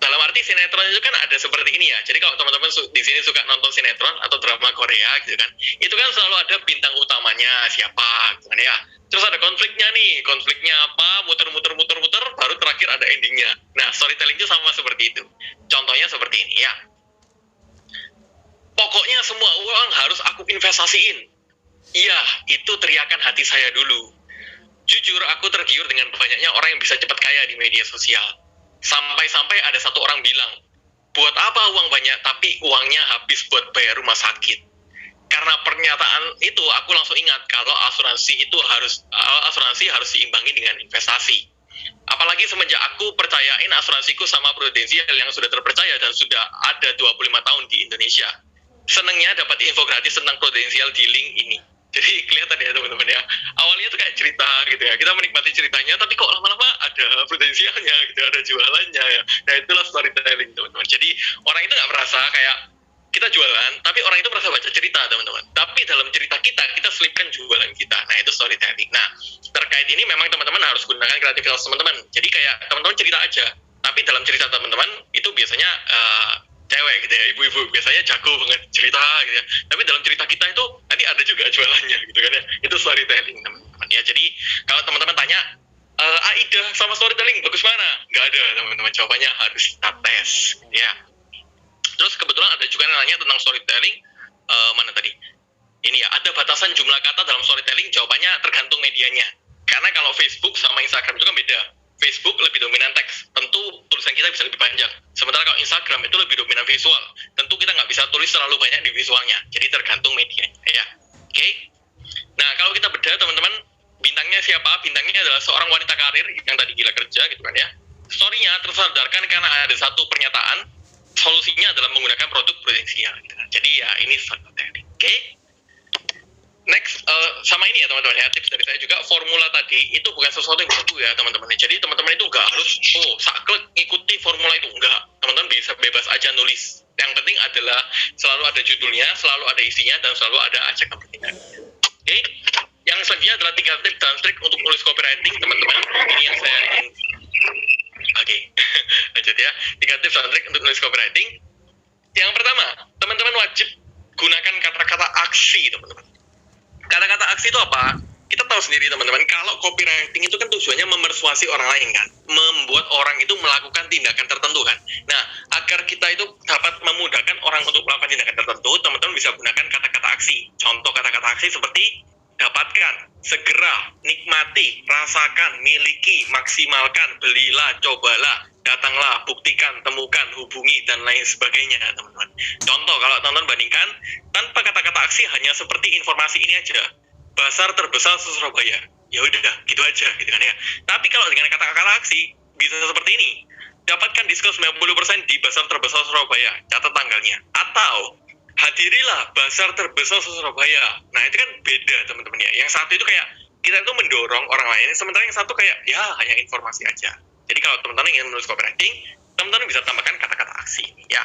Dalam arti sinetron itu kan ada seperti ini ya. Jadi kalau teman-teman di sini suka nonton sinetron atau drama Korea gitu kan, itu kan selalu ada bintang utamanya siapa gitu kan ya. Terus ada konfliknya nih, konfliknya apa, muter-muter, baru terakhir ada endingnya. Nah, storytelling itu sama seperti itu. Contohnya seperti ini ya. Pokoknya semua uang harus aku investasiin. Iya, itu teriakan hati saya dulu. Jujur, aku tergiur dengan banyaknya orang yang bisa cepat kaya di media sosial. Sampai-sampai ada satu orang bilang, buat apa uang banyak tapi uangnya habis buat bayar rumah sakit. Karena pernyataan itu, aku langsung ingat kalau asuransi harus diimbangi dengan investasi. Apalagi semenjak aku percayain asuransiku sama Prudensial yang sudah terpercaya dan sudah ada 25 tahun di Indonesia. Senengnya dapat info gratis tentang Prudensial di link ini. Jadi kelihatan ya teman-teman ya, awalnya tuh kayak cerita gitu ya, kita menikmati ceritanya, tapi kok lama-lama ada prudensialnya gitu, ada jualannya ya. Nah itulah storytelling teman-teman. Jadi orang itu nggak merasa kayak kita jualan, tapi orang itu merasa baca cerita teman-teman. Tapi dalam cerita kita selipkan jualan kita. Nah itu storytelling. Nah terkait ini memang teman-teman harus gunakan kreativitas teman-teman. Jadi kayak teman-teman cerita aja, tapi dalam cerita teman-teman itu biasanya cewek gitu ya, ibu-ibu biasanya jago banget cerita gitu ya. Tapi dalam cerita kita itu nanti ada juga jualannya gitu kan ya. Itu storytelling teman-teman ya. Jadi kalau teman-teman tanya AIDA sama storytelling bagus mana? Nggak ada teman-teman, jawabannya harus kita tes ya. Terus kebetulan ada juga yang nanya tentang storytelling, mana tadi? Ini ya, ada batasan jumlah kata dalam storytelling, jawabannya tergantung medianya. Karena kalau Facebook sama Instagram itu kan beda. Facebook lebih dominan teks, tentu tulisan kita bisa lebih panjang. Sementara kalau Instagram itu lebih dominan visual, tentu kita nggak bisa tulis terlalu banyak di visualnya. Jadi tergantung medianya ya. Oke. Nah kalau kita bedah teman-teman, bintangnya siapa? Bintangnya adalah seorang wanita karir yang tadi gila kerja gitu kan ya. Story-nya tersadarkan karena ada satu pernyataan, solusinya adalah menggunakan produk prudensial gitu kan. Jadi ya ini storytelling. Oke. Next, sama ini ya teman-teman ya, tips dari saya juga, formula tadi itu bukan sesuatu yang baku ya teman-teman. Jadi teman-teman itu nggak harus, saklek ngikuti formula itu, enggak. Teman-teman bisa bebas aja nulis. Yang penting adalah selalu ada judulnya, selalu ada isinya, dan selalu ada ajakan pertindakan. Oke, yang selanjutnya adalah 3 tips dan trik untuk nulis copywriting teman-teman. Ini yang saya ingin. Oke, lanjut ya. 3 tips dan trik untuk nulis copywriting. Yang pertama, teman-teman wajib gunakan kata-kata aksi teman-teman. Kata-kata aksi itu apa? Kita tahu sendiri teman-teman, kalau copywriting itu kan tujuannya memersuasi orang lain kan, membuat orang itu melakukan tindakan tertentu kan. Nah, agar kita itu dapat memudahkan orang untuk melakukan tindakan tertentu, teman-teman bisa gunakan kata-kata aksi. Contoh kata-kata aksi seperti dapatkan, segera, nikmati, rasakan, miliki, maksimalkan, belilah, cobalah, datanglah, buktikan, temukan, hubungi, dan lain sebagainya teman-teman. Contoh, kalau teman-teman bandingkan, tanpa kata-kata aksi hanya seperti informasi ini aja, pasar terbesar Surabaya, ya udah gitu aja gitu kan ya. Tapi kalau dengan kata-kata aksi bisa seperti ini, dapatkan diskon 90% di pasar terbesar Surabaya, catat tanggalnya, atau hadirilah pasar terbesar Surabaya. Nah itu kan beda teman-teman ya. Yang satu itu kayak kita itu mendorong orang lain, sementara yang satu kayak ya hanya informasi aja. Jadi kalau teman-teman ingin menulis copywriting, teman-teman bisa tambahkan kata-kata aksi ya.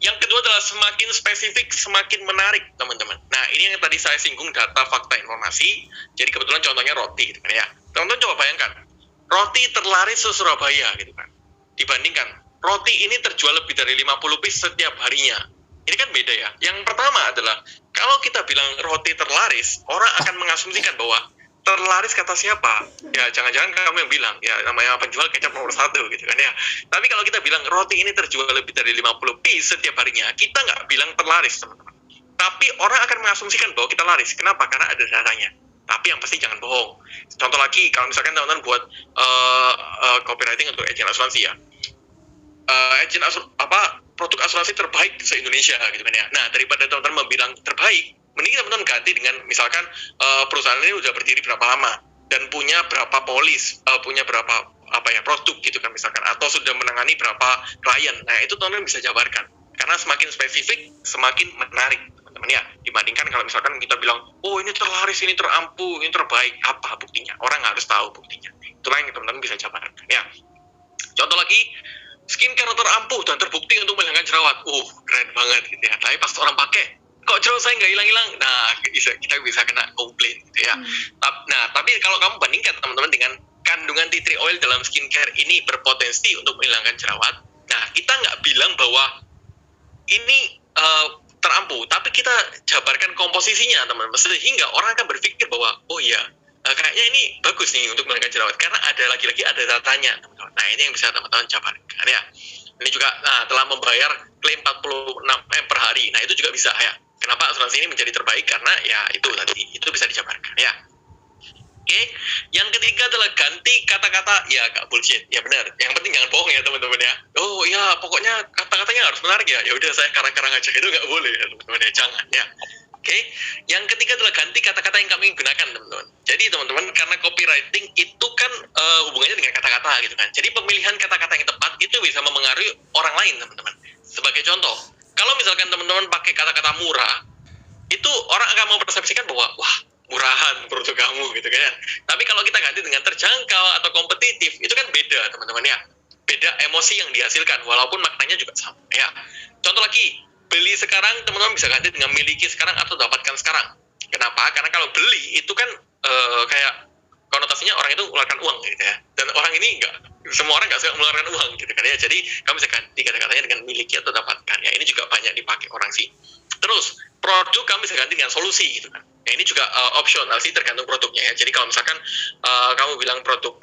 Yang kedua adalah semakin spesifik, semakin menarik, teman-teman. Nah, ini yang tadi saya singgung, data, fakta, informasi. Jadi kebetulan contohnya roti, gitu kan ya. Teman-teman coba bayangkan, roti terlaris se-Surabaya, gitu kan. Dibandingkan, roti ini terjual lebih dari 50 piece setiap harinya. Ini kan beda ya. Yang pertama adalah, kalau kita bilang roti terlaris, orang akan mengasumsikan bahwa terlaris kata siapa? Ya jangan-jangan kamu yang bilang, ya namanya penjual kecap nomor 1 gitu kan ya. Tapi kalau kita bilang roti ini terjual lebih dari 50 piece setiap harinya, kita nggak bilang terlaris teman-teman. Tapi orang akan mengasumsikan bahwa kita laris. Kenapa? Karena ada datanya. Tapi yang pasti jangan bohong. Contoh lagi, kalau misalkan teman-teman buat copywriting untuk agen asuransi ya, produk asuransi terbaik se-Indonesia gitu kan ya. Nah daripada teman-teman membilang terbaik, mending teman-teman ganti dengan misalkan perusahaan ini udah berdiri berapa lama dan punya berapa polis, punya berapa produk gitu kan misalkan, atau sudah menangani berapa klien. Nah itu teman-teman bisa jabarkan, karena semakin spesifik semakin menarik teman-teman ya, dibandingkan kalau misalkan kita bilang oh ini terlaris, ini terampuh, ini terbaik. Apa buktinya? Orang harus tahu buktinya. Itulah yang teman-teman bisa jabarkan ya. Contoh lagi, skincare terampuh dan terbukti untuk menghilangkan jerawat. Keren banget gitu ya. Tapi pas orang pakai, kok jerawat saya nggak hilang-hilang? Nah, kita bisa kena komplain gitu ya. Nah, tapi kalau kamu bandingkan teman-teman dengan kandungan tea tree oil dalam skincare ini berpotensi untuk menghilangkan jerawat. Nah, kita nggak bilang bahwa ini terampuh, tapi kita jabarkan komposisinya teman-teman, sehingga orang akan berpikir bahwa oh iya, kayaknya ini bagus nih untuk menghilangkan jerawat, karena ada lagi-lagi ada datanya teman-teman. Nah ini yang bisa teman-teman jabarkan ya. Ini juga telah membayar klaim 46 M per hari. Nah itu juga bisa ya. Kenapa asuransi ini menjadi terbaik? Karena ya itu tadi, itu bisa dijabarkan ya. Oke, yang ketiga adalah ganti kata-kata, ya gak bullshit, ya benar. Yang penting jangan bohong ya teman-teman ya. Oh ya, pokoknya kata-katanya harus menarik ya. Ya udah saya karang-karang aja, itu nggak boleh ya teman-teman ya, jangan ya. Oke, yang ketiga adalah ganti kata-kata yang kami gunakan teman-teman. Jadi teman-teman, karena copywriting itu kan hubungannya dengan kata-kata gitu kan. Jadi pemilihan kata-kata yang tepat itu bisa memengaruhi orang lain teman-teman. Sebagai contoh, kalau misalkan teman-teman pakai kata-kata murah, itu orang akan mempersepsikan bahwa wah murahan produk kamu gitu kan. Tapi kalau kita ganti dengan terjangkau atau kompetitif, itu kan beda teman-teman ya. Beda emosi yang dihasilkan, walaupun maknanya juga sama ya. Contoh lagi, beli sekarang teman-teman bisa ganti dengan miliki sekarang atau dapatkan sekarang. Kenapa? Karena kalau beli itu kan kayak konotasinya orang itu mengeluarkan uang gitu ya. Dan orang ini semua orang nggak suka mengeluarkan uang gitu kan ya. Jadi kamu bisa ganti kata-katanya dengan miliki atau dapatkan ya. Ini juga banyak dipakai orang sih. Terus produk kamu bisa ganti dengan solusi gitu kan. Ya ini juga opsional sih, tergantung produknya ya. Jadi kalau misalkan kamu bilang produk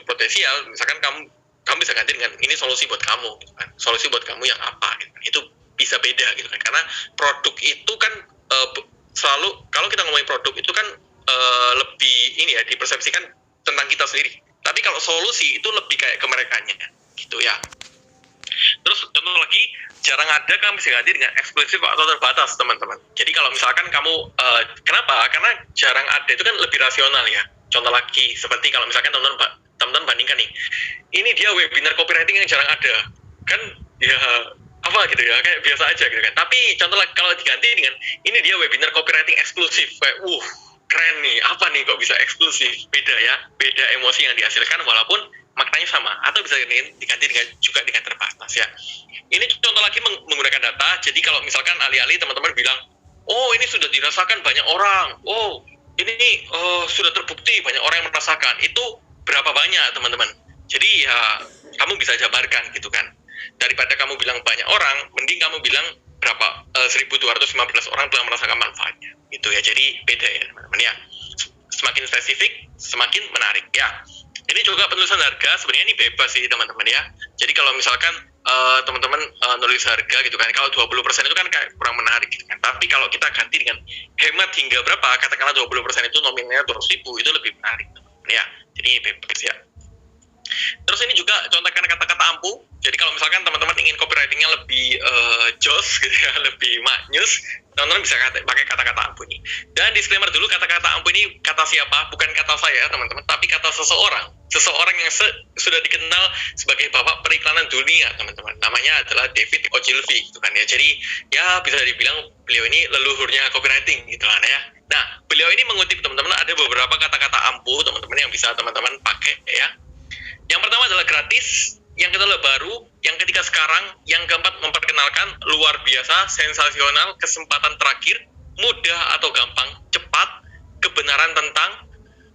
potensial, misalkan kamu bisa ganti dengan ini solusi buat kamu gitu kan. Solusi buat kamu yang apa gitu kan. Itu bisa beda gitu kan. Karena produk itu kan selalu, kalau kita ngomongin produk itu kan lebih ini ya, dipersepsikan tentang kita sendiri. Tapi kalau solusi itu lebih kayak ke merekanya gitu ya. Terus contoh lagi, jarang ada kamu bisa ganti dengan eksklusif atau terbatas teman-teman. Jadi kalau misalkan kamu kenapa? Karena jarang ada itu kan lebih rasional ya. Contoh lagi, seperti kalau misalkan teman-teman bandingkan nih, ini dia webinar copywriting yang jarang ada, kan ya apa gitu ya, kayak biasa aja gitu kan. Tapi contoh kalau diganti dengan ini dia webinar copywriting eksklusif, kayak keren nih, apa nih kok bisa eksklusif, beda ya, beda emosi yang dihasilkan walaupun maknanya sama, atau bisa diganti juga dengan terbatas ya. Ini contoh lagi menggunakan data. Jadi kalau misalkan alih-alih teman-teman bilang, oh ini sudah dirasakan banyak orang, oh ini sudah terbukti banyak orang yang merasakan, itu berapa banyak teman-teman. Jadi ya kamu bisa jabarkan gitu kan. Daripada kamu bilang banyak orang, mending kamu bilang berapa 1.215 orang telah merasakan manfaatnya gitu ya. Jadi beda ya teman-teman ya, semakin spesifik semakin menarik ya. Ini juga penulisan harga sebenarnya ini bebas sih teman-teman ya. Jadi kalau misalkan teman-teman nulis harga gitu kan, kalau 20% itu kan kayak kurang menarik gitu kan. Tapi kalau kita ganti dengan hemat hingga berapa, katakanlah 20% itu nominalnya 200.000, itu lebih menarik teman-teman ya. Jadi bebas ya. Terus ini juga contohkan kata-kata ampuh. Jadi kalau misalkan teman-teman ingin copywritingnya lebih jos gitu ya, lebih maknyus, teman-teman bisa pakai kata-kata ampuh ini. Dan disclaimer dulu, kata-kata ampuh ini kata siapa? Bukan kata saya teman-teman, tapi kata seseorang. Seseorang yang sudah dikenal sebagai bapak periklanan dunia teman-teman. Namanya adalah David Ogilvy gitu kan ya. Jadi ya bisa dibilang beliau ini leluhurnya copywriting gitu kan ya. Nah, beliau ini mengutip teman-teman ada beberapa kata-kata ampuh teman-teman yang bisa teman-teman pakai ya. Yang pertama adalah gratis, yang kedua adalah baru, yang ketiga sekarang, yang keempat memperkenalkan, luar biasa, sensasional, kesempatan terakhir, mudah atau gampang, cepat, kebenaran tentang,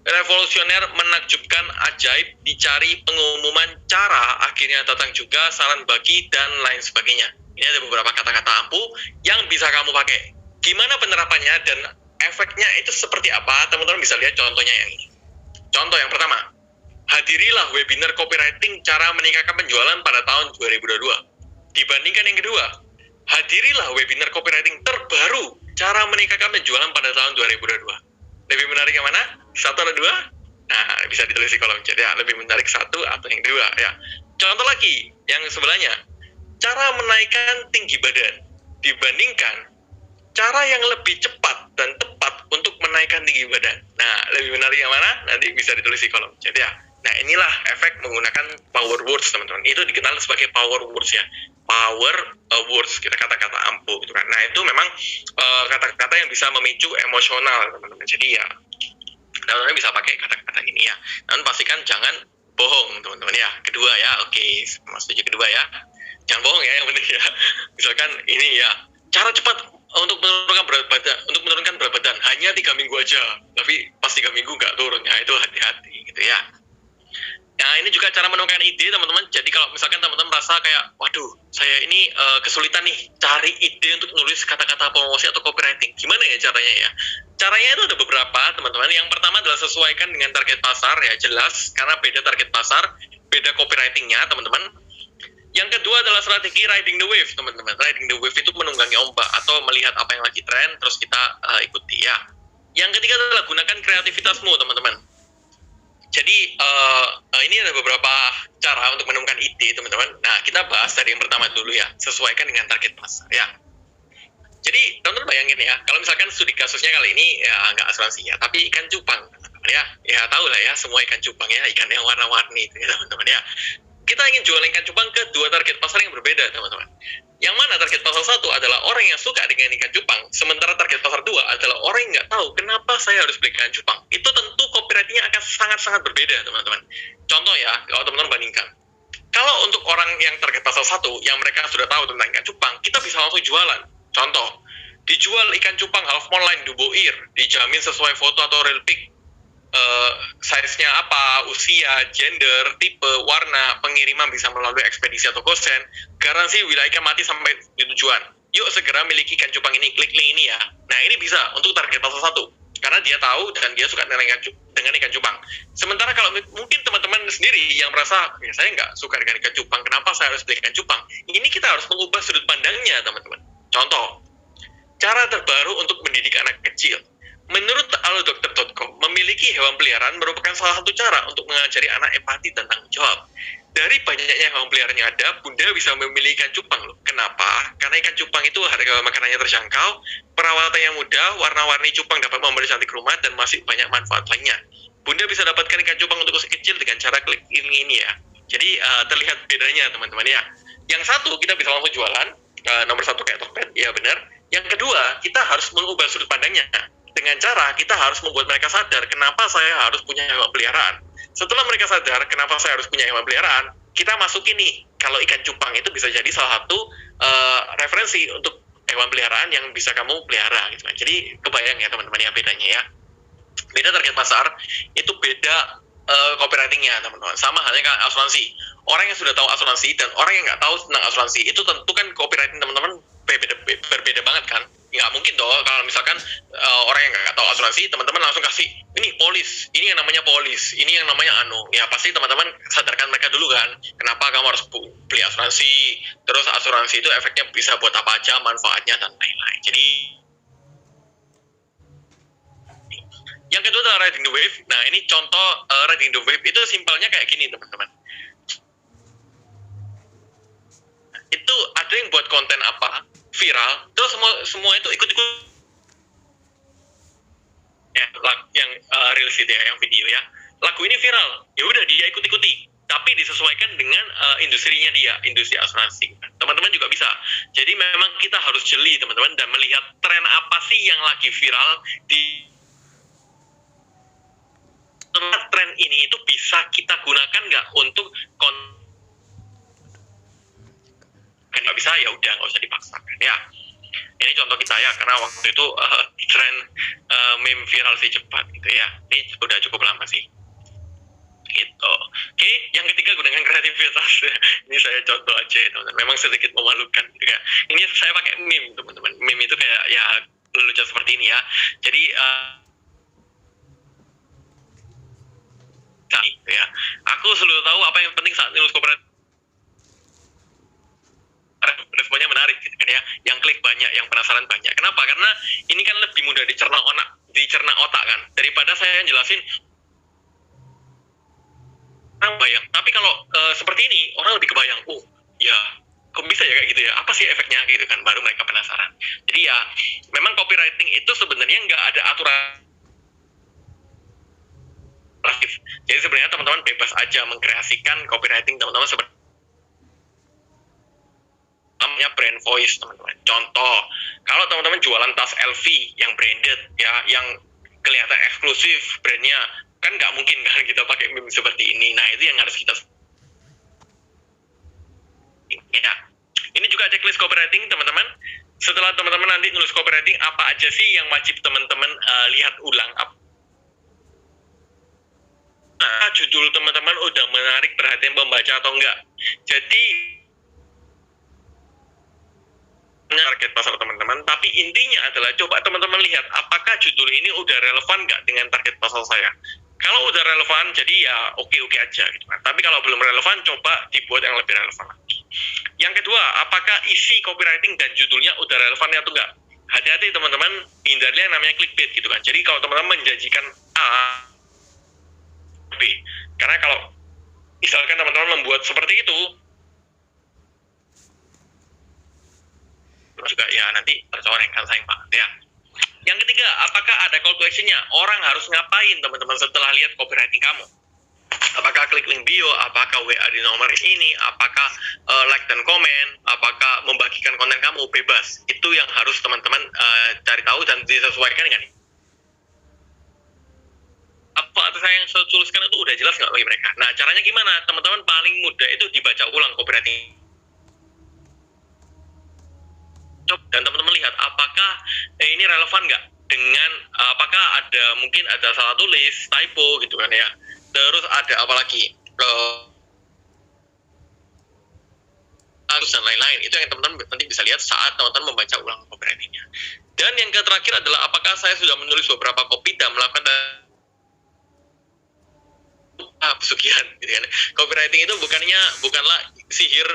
revolusioner, menakjubkan, ajaib, dicari, pengumuman, cara, akhirnya datang juga, saran bagi, dan lain sebagainya. Ini ada beberapa kata-kata ampuh yang bisa kamu pakai. Gimana penerapannya dan efeknya itu seperti apa? Teman-teman bisa lihat contohnya yang ini. Contoh yang pertama, hadirilah webinar copywriting cara meningkatkan penjualan pada tahun 2022. Dibandingkan yang kedua, hadirilah webinar copywriting terbaru cara meningkatkan penjualan pada tahun 2022. Lebih menarik yang mana? Satu atau dua? Nah, bisa ditulis di kolom chat ya. Lebih menarik satu atau yang dua ya. Contoh lagi, yang sebelahnya, cara menaikkan tinggi badan dibandingkan cara yang lebih cepat dan tepat untuk menaikkan tinggi badan. Nah, lebih menarik yang mana? Nanti bisa ditulis di kolom chat ya. Nah, inilah efek menggunakan power words, teman-teman. Itu dikenal sebagai power words ya. Power words, kita kata-kata ampuh gitu kan. Nah, itu memang kata-kata yang bisa memicu emosional, teman-teman. Jadi ya, teman-teman bisa pakai kata-kata ini ya. Namun pastikan jangan bohong, teman-teman ya. Kedua ya, oke, setuju kedua ya. Jangan bohong ya, yang penting ya. Misalkan ini ya, cara cepat untuk menurunkan berat badan hanya 3 minggu aja, tapi pas 3 minggu nggak turun ya, itu hati-hati gitu ya. Nah, ini juga cara menemukan ide, teman-teman. Jadi kalau misalkan teman-teman merasa kayak, waduh, saya ini kesulitan nih cari ide untuk nulis kata-kata promosi atau copywriting. Gimana ya caranya ya? Caranya itu ada beberapa, teman-teman. Yang pertama adalah sesuaikan dengan target pasar, ya jelas. Karena beda target pasar, beda copywritingnya, teman-teman. Yang kedua adalah strategi riding the wave, teman-teman. Riding the wave itu menunggangi ombak atau melihat apa yang lagi tren, terus kita ikuti ya. Yang ketiga adalah gunakan kreativitasmu, teman-teman. Jadi ini ada beberapa cara untuk menemukan ide, teman-teman. Nah, kita bahas dari yang pertama dulu ya, sesuaikan dengan target pasar ya. Jadi teman-teman bayangin ya, kalau misalkan studi kasusnya kali ini ya nggak asuransi ya, tapi ikan cupang, teman-teman ya. Ya tahu lah ya, semua ikan cupang ya, ikan yang warna-warni itu ya teman-teman ya. Kita ingin jual ikan cupang ke dua target pasar yang berbeda, teman-teman. Yang mana target pasar satu adalah orang yang suka dengan ikan cupang, sementara target pasar dua adalah orang yang nggak tahu kenapa saya harus beli ikan cupang. Itu tentu copywriting-nya akan sangat-sangat berbeda, teman-teman. Contoh ya, kalau teman-teman bandingkan. Kalau untuk orang yang target pasar satu, yang mereka sudah tahu tentang ikan cupang, kita bisa langsung jualan. Contoh, dijual ikan cupang half moon line duboir, dijamin sesuai foto atau real pic. Size-nya apa, usia, gender, tipe, warna, pengiriman bisa melalui ekspedisi atau gosen, garansi wilayah ikan mati sampai di tujuan. Yuk segera miliki ikan cupang ini, klik link ini ya. Nah, ini bisa untuk target pasar satu, karena dia tahu dan dia suka dengan ikan cupang. Sementara kalau mungkin teman-teman sendiri yang merasa, ya saya nggak suka dengan ikan cupang, kenapa saya harus beli ikan cupang? Ini kita harus mengubah sudut pandangnya, teman-teman. Contoh, cara terbaru untuk mendidik anak kecil. Menurut alodokter.com, memiliki hewan peliharaan merupakan salah satu cara untuk mengajari anak empati dan tanggung jawab. Dari banyaknya hewan peliharaan yang ada, Bunda bisa memilih ikan cupang loh. Kenapa? Karena ikan cupang itu harga makanannya terjangkau, perawatannya mudah, warna-warni cupang dapat memberi cantik rumah, dan masih banyak manfaat lainnya. Bunda bisa dapatkan ikan cupang untuk usia kecil dengan cara klik link ini ya. Jadi terlihat bedanya, teman-teman ya. Yang satu, kita bisa langsung jualan. Nomor satu kayak Tokped, ya benar. Yang kedua, kita harus mengubah sudut pandangnya. Dengan cara kita harus membuat mereka sadar kenapa saya harus punya hewan peliharaan. Setelah mereka sadar kenapa saya harus punya hewan peliharaan, kita masukin nih, kalau ikan cupang itu bisa jadi salah satu referensi untuk hewan peliharaan yang bisa kamu pelihara gitu kan. Jadi kebayang ya teman-teman ya bedanya ya. Beda target pasar, itu beda copywriting-nya teman-teman. Sama halnya kayak asuransi. Orang yang sudah tahu asuransi dan orang yang nggak tahu tentang asuransi, itu tentu kan copywriting teman-teman berbeda banget kan. Nggak mungkin dong kalau misalkan orang yang nggak tahu asuransi, teman-teman langsung kasih, ini polis, ini yang namanya polis, ini yang namanya anu. Ya pasti teman-teman sadarkan mereka dulu kan, kenapa kamu harus beli asuransi, terus asuransi itu efeknya bisa buat apa aja, manfaatnya, dan lain-lain. Jadi yang kedua adalah riding the wave. Nah, ini contoh riding the wave itu simpelnya kayak gini, teman-teman. Itu ada yang buat konten apa, viral, terus semua itu ikut-ikut ya, yang reels itu ya, yang video ya. Lagu ini viral, ya udah dia ikut-ikuti, tapi disesuaikan dengan industrinya dia, industri asuransi. Teman-teman juga bisa. Jadi memang kita harus jeli, teman-teman, dan melihat tren apa sih yang lagi viral di tren ini, itu bisa kita gunakan nggak untuk nggak bisa ya udah nggak usah dipaksakan ya. Ini contoh kita ya, karena waktu itu tren meme viral sih cepat gitu ya. Ini udah cukup lama sih gitu. Oke, yang ketiga gunakan kreativitas. Ini saya contoh aja ya teman-teman, memang sedikit memalukan gitu ya. Ini saya pakai meme teman-teman. Meme itu kayak ya lucu seperti ini ya. Jadi gitu ya. Aku selalu tahu apa yang penting saat nulis kooperatif. Responnya menarik gitu kan ya. Yang klik banyak, yang penasaran banyak. Kenapa? Karena ini kan lebih mudah dicerna otak kan, daripada saya jelasin orang bayang. Tapi kalau seperti ini orang lebih kebayang. Oh, ya kok bisa ya kayak gitu ya? Apa sih efeknya gitu kan? Baru mereka penasaran. Jadi ya memang copywriting itu sebenarnya nggak ada aturan. Jadi sebenarnya teman-teman bebas aja mengkreasikan copywriting teman-teman seperti namanya brand voice teman-teman. Contoh, kalau teman-teman jualan tas LV yang branded ya, yang kelihatan eksklusif brandnya, kan nggak mungkin kan kita pakai meme seperti ini. Nah itu yang harus kita ya. Ini juga checklist copywriting teman-teman. Setelah teman-teman nanti nulis copywriting, apa aja sih yang wajib teman-teman lihat ulang? Nah, judul teman-teman udah menarik perhatian pembaca atau enggak? Jadi target pasar teman-teman, tapi intinya adalah coba teman-teman lihat apakah judul ini udah relevan nggak dengan target pasar saya. Kalau udah relevan, jadi ya oke-oke aja gitu kan. Tapi kalau belum relevan, coba dibuat yang lebih relevan lagi. Yang kedua, apakah isi copywriting dan judulnya udah relevan atau enggak? Hati-hati teman-teman, hindari yang namanya clickbait gitu kan. Jadi kalau teman-teman menjanjikan A, B, karena kalau misalkan teman-teman membuat seperti itu, juga ya nanti tercoreng kan, sayang banget ya. Yang ketiga, apakah ada call to action-nya? Orang harus ngapain teman-teman setelah lihat copywriting kamu? Apakah klik link bio, apakah WA di nomor ini, apakah like dan komen, apakah membagikan konten kamu, bebas. Itu yang harus teman-teman cari tahu dan disesuaikan dengan apa saya yang saya tuliskan itu udah jelas nggak bagi mereka. Nah caranya gimana? Teman-teman paling mudah itu dibaca ulang copywriting. Dan teman-teman lihat apakah ini relevan nggak dengan apakah ada mungkin ada salah tulis, typo gitu kan ya. Terus ada apa lagi? Harus dan lain-lain. Itu yang teman-teman nanti bisa lihat saat teman-teman membaca ulang copywriting-nya. Dan yang terakhir adalah apakah saya sudah menulis beberapa copy dan melakukan pesugihan gitu kan. Copywriting itu bukanlah sihir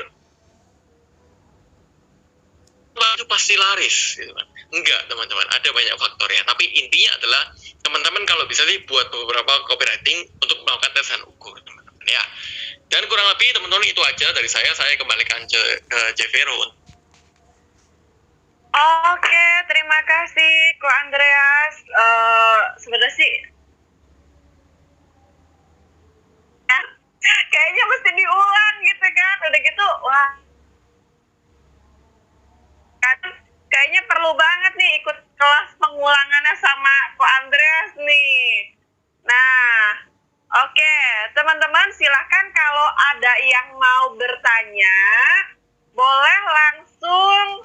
itu pasti laris gitu kan. Enggak teman-teman, ada banyak faktornya. Tapi intinya adalah teman-teman kalau bisa sih buat beberapa copywriting untuk melakukan tes dan ukur teman-teman ya. Dan kurang lebih teman-teman itu aja dari saya kembalikan ke Jevero. Oke, terima kasih Ko Andreas. Sebenarnya sih kayaknya mesti diulang gitu kan. Udah gitu, wah kelas pengulangannya sama Ko Andreas nih. Nah, oke, teman-teman silahkan kalau ada yang mau bertanya, boleh langsung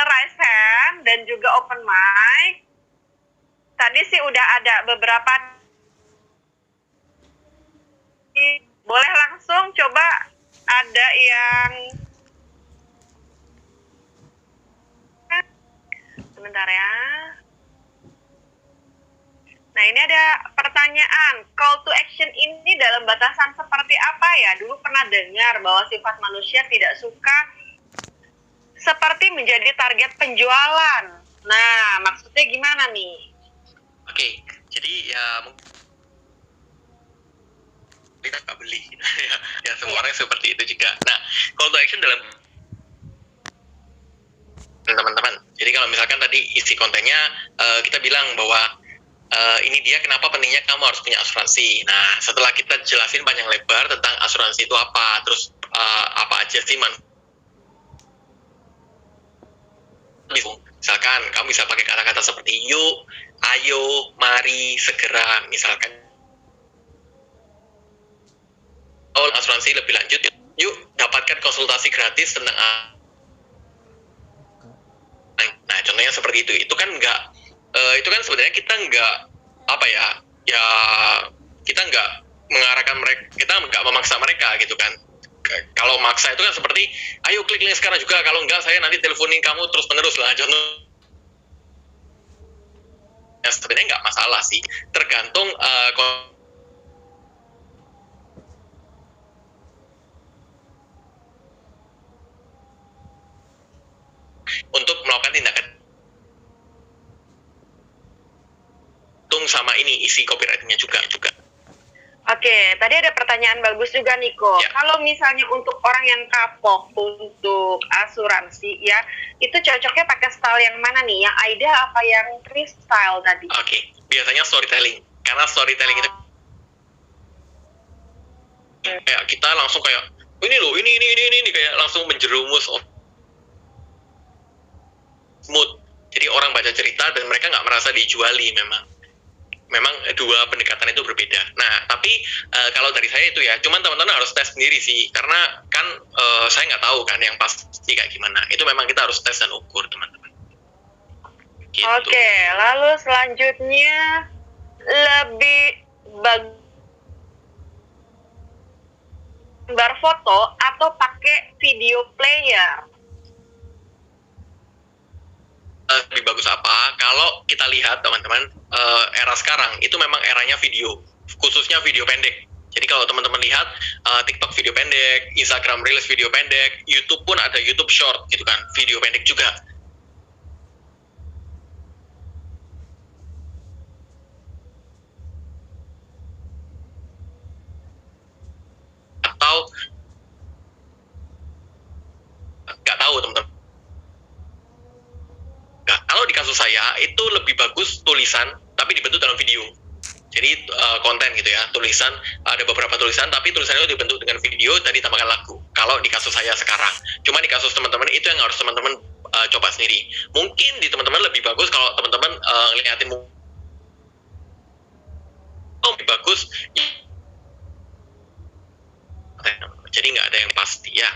raise hand dan juga open mic. Tadi sih udah ada beberapa. Boleh langsung coba ada yang sebentar ya. Nah, ini ada pertanyaan, call to action ini dalam batasan seperti apa ya? Dulu pernah dengar bahwa sifat manusia tidak suka seperti menjadi target penjualan. Nah, maksudnya gimana nih? Oke, jadi ya kita nggak beli ya semua orang seperti itu juga. Nah, call to action dalam teman-teman, jadi kalau misalkan tadi isi kontennya kita bilang bahwa ini dia kenapa pentingnya kamu harus punya asuransi. Nah, setelah kita jelasin panjang lebar tentang asuransi itu apa, terus apa aja sih misalkan kamu bisa pakai kata-kata seperti yuk, ayo, mari, segera, misalkan asuransi lebih lanjut, yuk dapatkan konsultasi gratis tentang nah contohnya seperti itu kan nggak itu kan sebenarnya kita nggak apa ya kita nggak mengarahkan mereka, kita nggak memaksa mereka gitu kan. Kalau maksa itu kan seperti ayo klik link sekarang juga, kalau enggak saya nanti teleponin kamu terus menerus lah, contoh ya sebenarnya nggak masalah sih, tergantung untuk melakukan tindakan sama ini isi copywritingnya juga. Oke, tadi ada pertanyaan bagus juga Niko. Ya. Kalau misalnya untuk orang yang kapok untuk asuransi ya, itu cocoknya pakai style yang mana nih? Yang Aida apa yang freestyle tadi? Oke, biasanya storytelling. Karena storytelling itu kayak kita langsung kayak ini loh, ini kayak langsung menjerumus mood. Jadi orang baca cerita dan mereka nggak merasa dijuali memang dua pendekatan itu berbeda. Nah, tapi kalau dari saya itu ya, cuman teman-teman harus tes sendiri sih, karena kan saya nggak tahu kan yang pasti kayak gimana. Itu memang kita harus tes dan ukur, teman-teman. Gitu. Oke, lalu selanjutnya lebih gambar foto atau pakai video player? Lebih bagus apa? Kalau kita lihat teman-teman, era sekarang itu memang eranya video, khususnya video pendek. Jadi kalau teman-teman lihat TikTok video pendek, Instagram Reels video pendek, YouTube pun ada YouTube Short gitu kan, video pendek juga. Atau nggak tahu teman-teman. Kalau di kasus saya itu lebih bagus tulisan tapi dibentuk dalam video. Jadi konten gitu ya, tulisan, ada beberapa tulisan tapi tulisannya itu dibentuk dengan video dan ditambahkan lagu. Kalau di kasus saya sekarang, cuma di kasus teman-teman itu yang harus teman-teman coba sendiri. Mungkin di teman-teman lebih bagus kalau teman-teman ngeliatin lebih bagus. Jadi nggak ada yang pasti ya.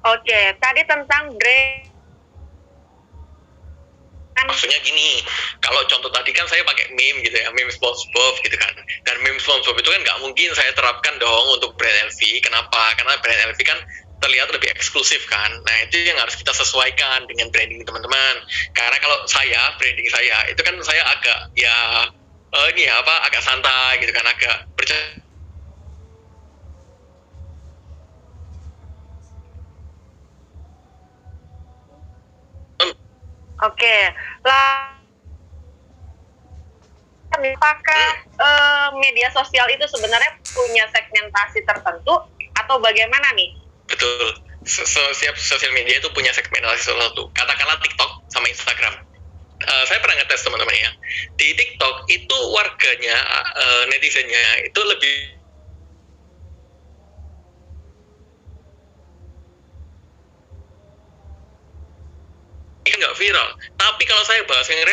Oke, tadi tentang brand. Maksudnya gini, kalau contoh tadi kan saya pakai meme gitu ya, meme SpongeBob gitu kan. Dan meme SpongeBob itu kan nggak mungkin saya terapkan dong untuk brand LV. Kenapa? Karena brand LV kan terlihat lebih eksklusif kan. Nah, itu yang harus kita sesuaikan dengan branding teman-teman. Karena kalau saya, branding saya, itu kan saya agak ya, ini ya apa, agak santai gitu kan, agak bercanda. Oke, lah apakah media sosial itu sebenarnya punya segmentasi tertentu atau bagaimana nih? Betul. Setiap sosial media itu punya segmentasi tertentu. Katakanlah TikTok sama Instagram. Saya pernah ngetes teman-teman ya. Di TikTok itu warganya, netizennya itu lebih kan nggak viral. Tapi kalau saya bahas yang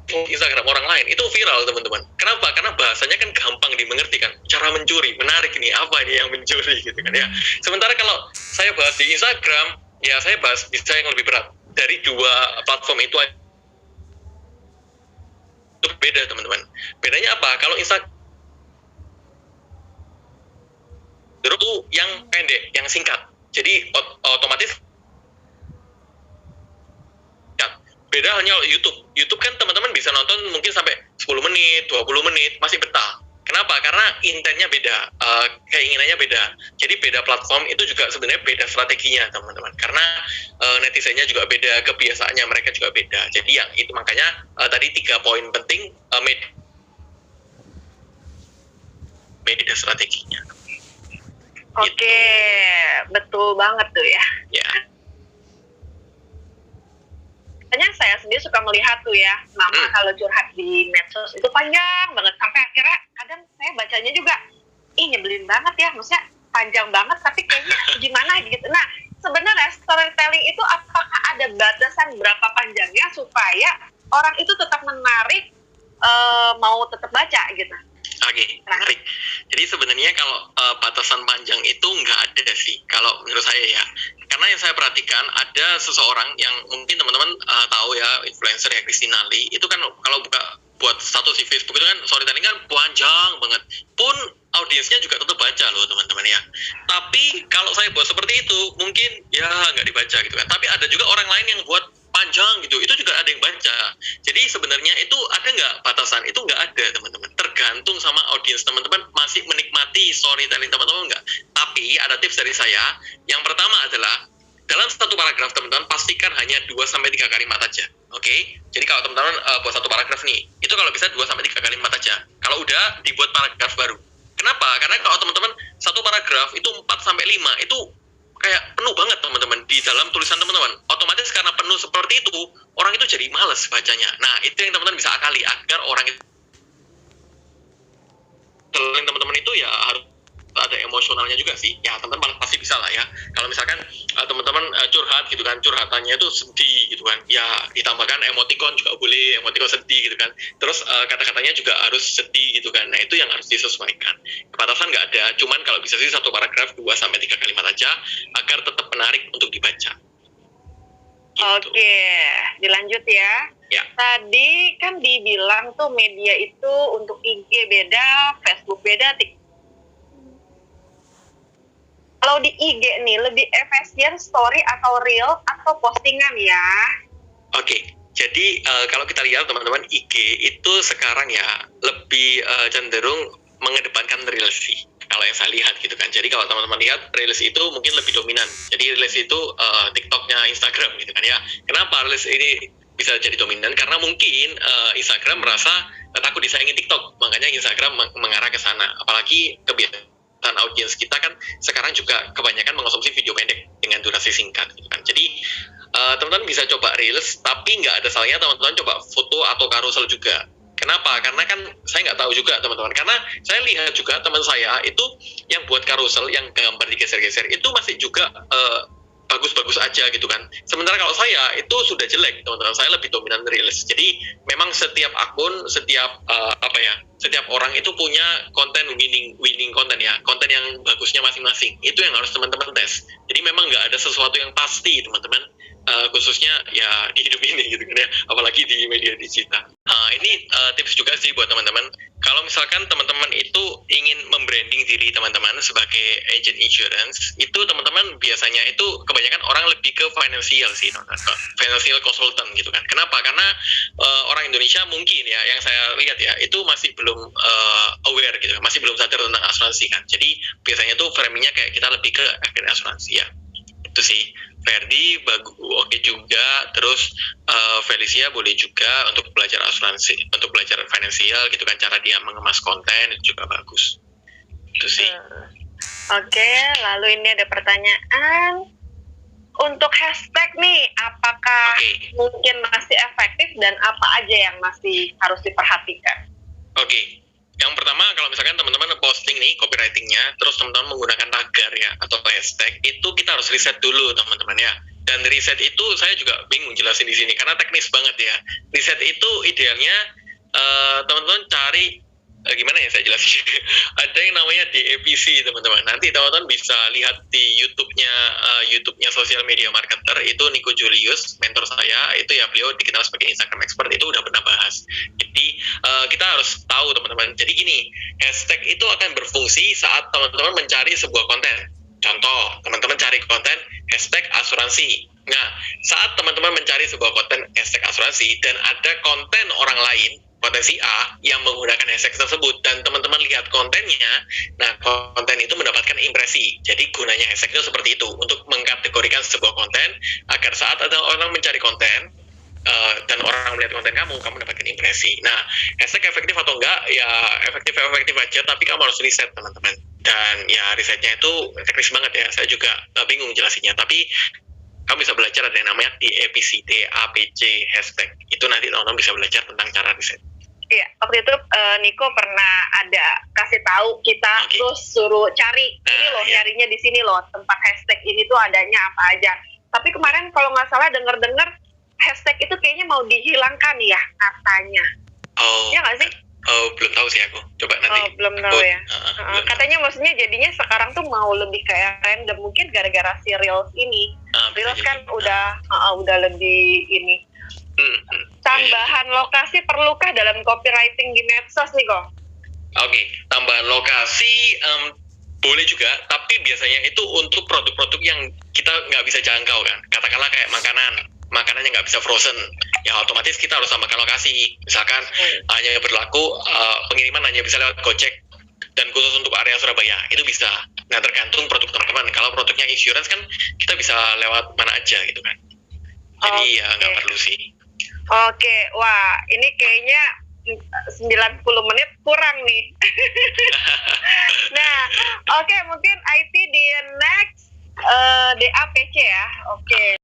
Instagram orang lain itu viral teman-teman. Kenapa? Karena bahasanya kan gampang dimengerti kan. Cara mencuri, menarik ini apa ini yang mencuri gitu kan ya. Sementara kalau saya bahas di Instagram, ya saya bahas bisa yang lebih berat. Dari dua platform itu beda teman-teman. Bedanya apa? Kalau Instagram itu yang pendek, yang singkat. Jadi otomatis beda hanya YouTube. YouTube kan teman-teman bisa nonton mungkin sampai 10 menit, 20 menit, masih betah. Kenapa? Karena intennya beda, keinginannya beda. Jadi beda platform itu juga sebenarnya beda strateginya teman-teman. Karena netizennya juga beda, kebiasaannya mereka juga beda. Jadi yang itu makanya tadi 3 poin penting beda strateginya. Oke, betul banget tuh ya. Ya. Makanya saya sendiri suka melihat tuh ya, mama kalau curhat di medsos itu panjang banget, sampai akhirnya kadang saya bacanya juga, nyebelin banget ya, maksudnya panjang banget, tapi kayaknya gimana gitu. Nah, sebenarnya storytelling itu apakah ada batasan berapa panjangnya supaya orang itu tetap menarik, mau tetap baca gitu? Oke, menarik. Jadi sebenarnya kalau batasan panjang itu nggak ada sih, kalau menurut saya ya. Karena yang saya perhatikan ada seseorang yang mungkin teman-teman tahu ya, influencer ya, Christina Lee, itu kan kalau buat status di Facebook itu kan storytelling kan panjang banget. Pun audiensnya juga tetap baca loh teman-teman ya. Tapi kalau saya buat seperti itu mungkin ya nggak dibaca gitu kan. Tapi ada juga orang lain yang buat panjang gitu, itu juga ada yang baca. Jadi sebenarnya itu ada nggak batasan? Itu nggak ada teman-teman. Tergantung sama audiens teman-teman masih menikmati storytelling teman-teman nggak. Tapi ada tips dari saya. Yang pertama adalah dalam satu paragraf teman-teman pastikan hanya 2-3 kalimat aja. Oke? Jadi kalau teman-teman buat satu paragraf nih, itu kalau bisa 2-3 kalimat aja. Kalau udah dibuat paragraf baru. Kenapa? Karena kalau teman-teman satu paragraf itu 4-5 itu kayak penuh banget teman-teman di dalam tulisan teman-teman. Otomatis karena penuh seperti itu, orang itu jadi malas bacanya. Nah, itu yang teman-teman bisa akali agar orang itu teman-teman itu ya harus ada emosionalnya juga sih. Ya, teman-teman pasti bisa lah ya. Kalau misalkan teman-teman curhat gitu kan, curhatannya itu sedih gitu kan. Ya, ditambahkan emoticon juga boleh, emoticon sedih gitu kan. Terus kata-katanya juga harus sedih gitu kan. Nah, itu yang harus disesuaikan. Batasan nggak ada, cuman kalau bisa sih satu paragraf 2-3 kalimat aja agar tetap menarik untuk dibaca. Gitu. Oke, dilanjut ya. Ya. Tadi kan dibilang tuh media itu untuk IG beda, Facebook beda, kalau di IG nih, lebih efisien story atau reel atau postingan ya? Oke, jadi kalau kita lihat teman-teman, IG itu sekarang ya lebih cenderung mengedepankan reels sih. Kalau yang saya lihat gitu kan. Jadi kalau teman-teman lihat, reels itu mungkin lebih dominan. Jadi reels itu TikToknya Instagram gitu kan ya. Kenapa reels ini bisa jadi dominan? Karena mungkin Instagram merasa takut disaingi TikTok. Makanya Instagram mengarah ke sana. Apalagi kebiasaan audiens kita kan sekarang juga kebanyakan mengkonsumsi video pendek dengan durasi singkat gitu kan. Jadi teman-teman bisa coba reels, tapi nggak ada salahnya teman-teman coba foto atau carousel juga. Kenapa? Karena kan saya nggak tahu juga teman-teman. Karena saya lihat juga teman saya itu yang buat carousel, yang gambar digeser-geser itu masih juga bagus-bagus aja gitu kan. Sementara kalau saya itu sudah jelek teman-teman. Saya lebih dominan reels. Jadi memang setiap akun, setiap setiap orang itu punya konten winning konten ya. Konten yang bagusnya masing-masing. Itu yang harus teman-teman tes. Jadi memang nggak ada sesuatu yang pasti teman-teman. Khususnya ya di hidup ini gitu kan ya, apalagi di media digital. Ini tips juga sih buat teman-teman. Kalau misalkan teman-teman itu ingin membranding diri teman-teman sebagai agent insurance, itu teman-teman biasanya itu kebanyakan orang lebih ke financial sih, teman-teman. Financial consultant gitu kan. Kenapa? Karena orang Indonesia mungkin ya, yang saya lihat ya, itu masih belum aware gitu, masih belum sadar tentang asuransi kan. Jadi biasanya tuh framingnya kayak kita lebih ke agen asuransi ya. Itu sih. Ferdi oke juga, terus Felicia boleh juga untuk belajar asuransi, untuk belajar finansial gitu kan, cara dia mengemas konten itu juga bagus. Itu sih. Oke, lalu ini ada pertanyaan untuk hashtag nih, apakah mungkin masih efektif dan apa aja yang masih harus diperhatikan? Oke. Yang pertama, kalau misalkan teman-teman posting nih copywriting-nya, terus teman-teman menggunakan tagar ya, atau hashtag, itu kita harus riset dulu teman-teman ya. Dan riset itu saya juga bingung jelasin di sini karena teknis banget ya. Riset itu idealnya teman-teman cari gimana ya saya jelasin. Ada yang namanya DEPC teman-teman. Nanti teman-teman bisa lihat di YouTube-nya Social Media Marketer, itu Nico Julius, mentor saya, itu ya beliau dikenal sebagai Instagram expert, itu udah pernah bahas. Jadi kita harus tahu teman-teman. Jadi gini, hashtag itu akan berfungsi saat teman-teman mencari sebuah konten. Contoh, teman-teman cari konten hashtag asuransi. Nah, saat teman-teman mencari sebuah konten hashtag asuransi dan ada konten orang lain, konten si A yang menggunakan hashtag tersebut dan teman-teman lihat kontennya, nah konten itu mendapatkan impresi. Jadi gunanya hashtag itu seperti itu, untuk mengkategorikan sebuah konten agar saat ada orang mencari konten dan orang melihat konten kamu dapatkan impresi. Nah, hashtag efektif atau enggak, ya efektif aja, tapi kamu harus riset teman-teman. Dan ya risetnya itu teknis banget ya, saya juga bingung jelasinnya, tapi kamu bisa belajar ada yang namanya DAPC, DAPC hashtag. Itu nanti teman-teman bisa belajar tentang cara riset. Iya, waktu itu Nico pernah ada kasih tahu kita, terus suruh cari ini loh, nyarinya di sini loh, tempat hashtag ini tuh adanya apa aja. Tapi kemarin kalau nggak salah dengar hashtag itu kayaknya mau dihilangkan ya katanya. Oh. Ya nggak sih? Oh, belum tahu sih aku. Coba nanti. Oh, belum tahu ya. Katanya maksudnya jadinya sekarang tuh mau lebih kayak random, mungkin gara-gara si Reels ini. Reels kan udah lebih ini. Tambahan lokasi perlukah dalam copywriting di medsos nih kok? Oke, tambahan lokasi boleh juga, tapi biasanya itu untuk produk-produk yang kita nggak bisa jangkau kan. Katakanlah kayak makanannya nggak bisa frozen, ya otomatis kita harus tambahkan lokasi. Misalkan hanya berlaku pengiriman hanya bisa lewat Gojek dan khusus untuk area Surabaya, itu bisa. Nah, tergantung produk teman-teman. Kalau produknya insurance kan kita bisa lewat mana aja gitu kan. Jadi ya nggak perlu sih. Oke, wah ini kayaknya 90 menit kurang nih. Nah, oke, mungkin IT di next DAPC ya. Oke.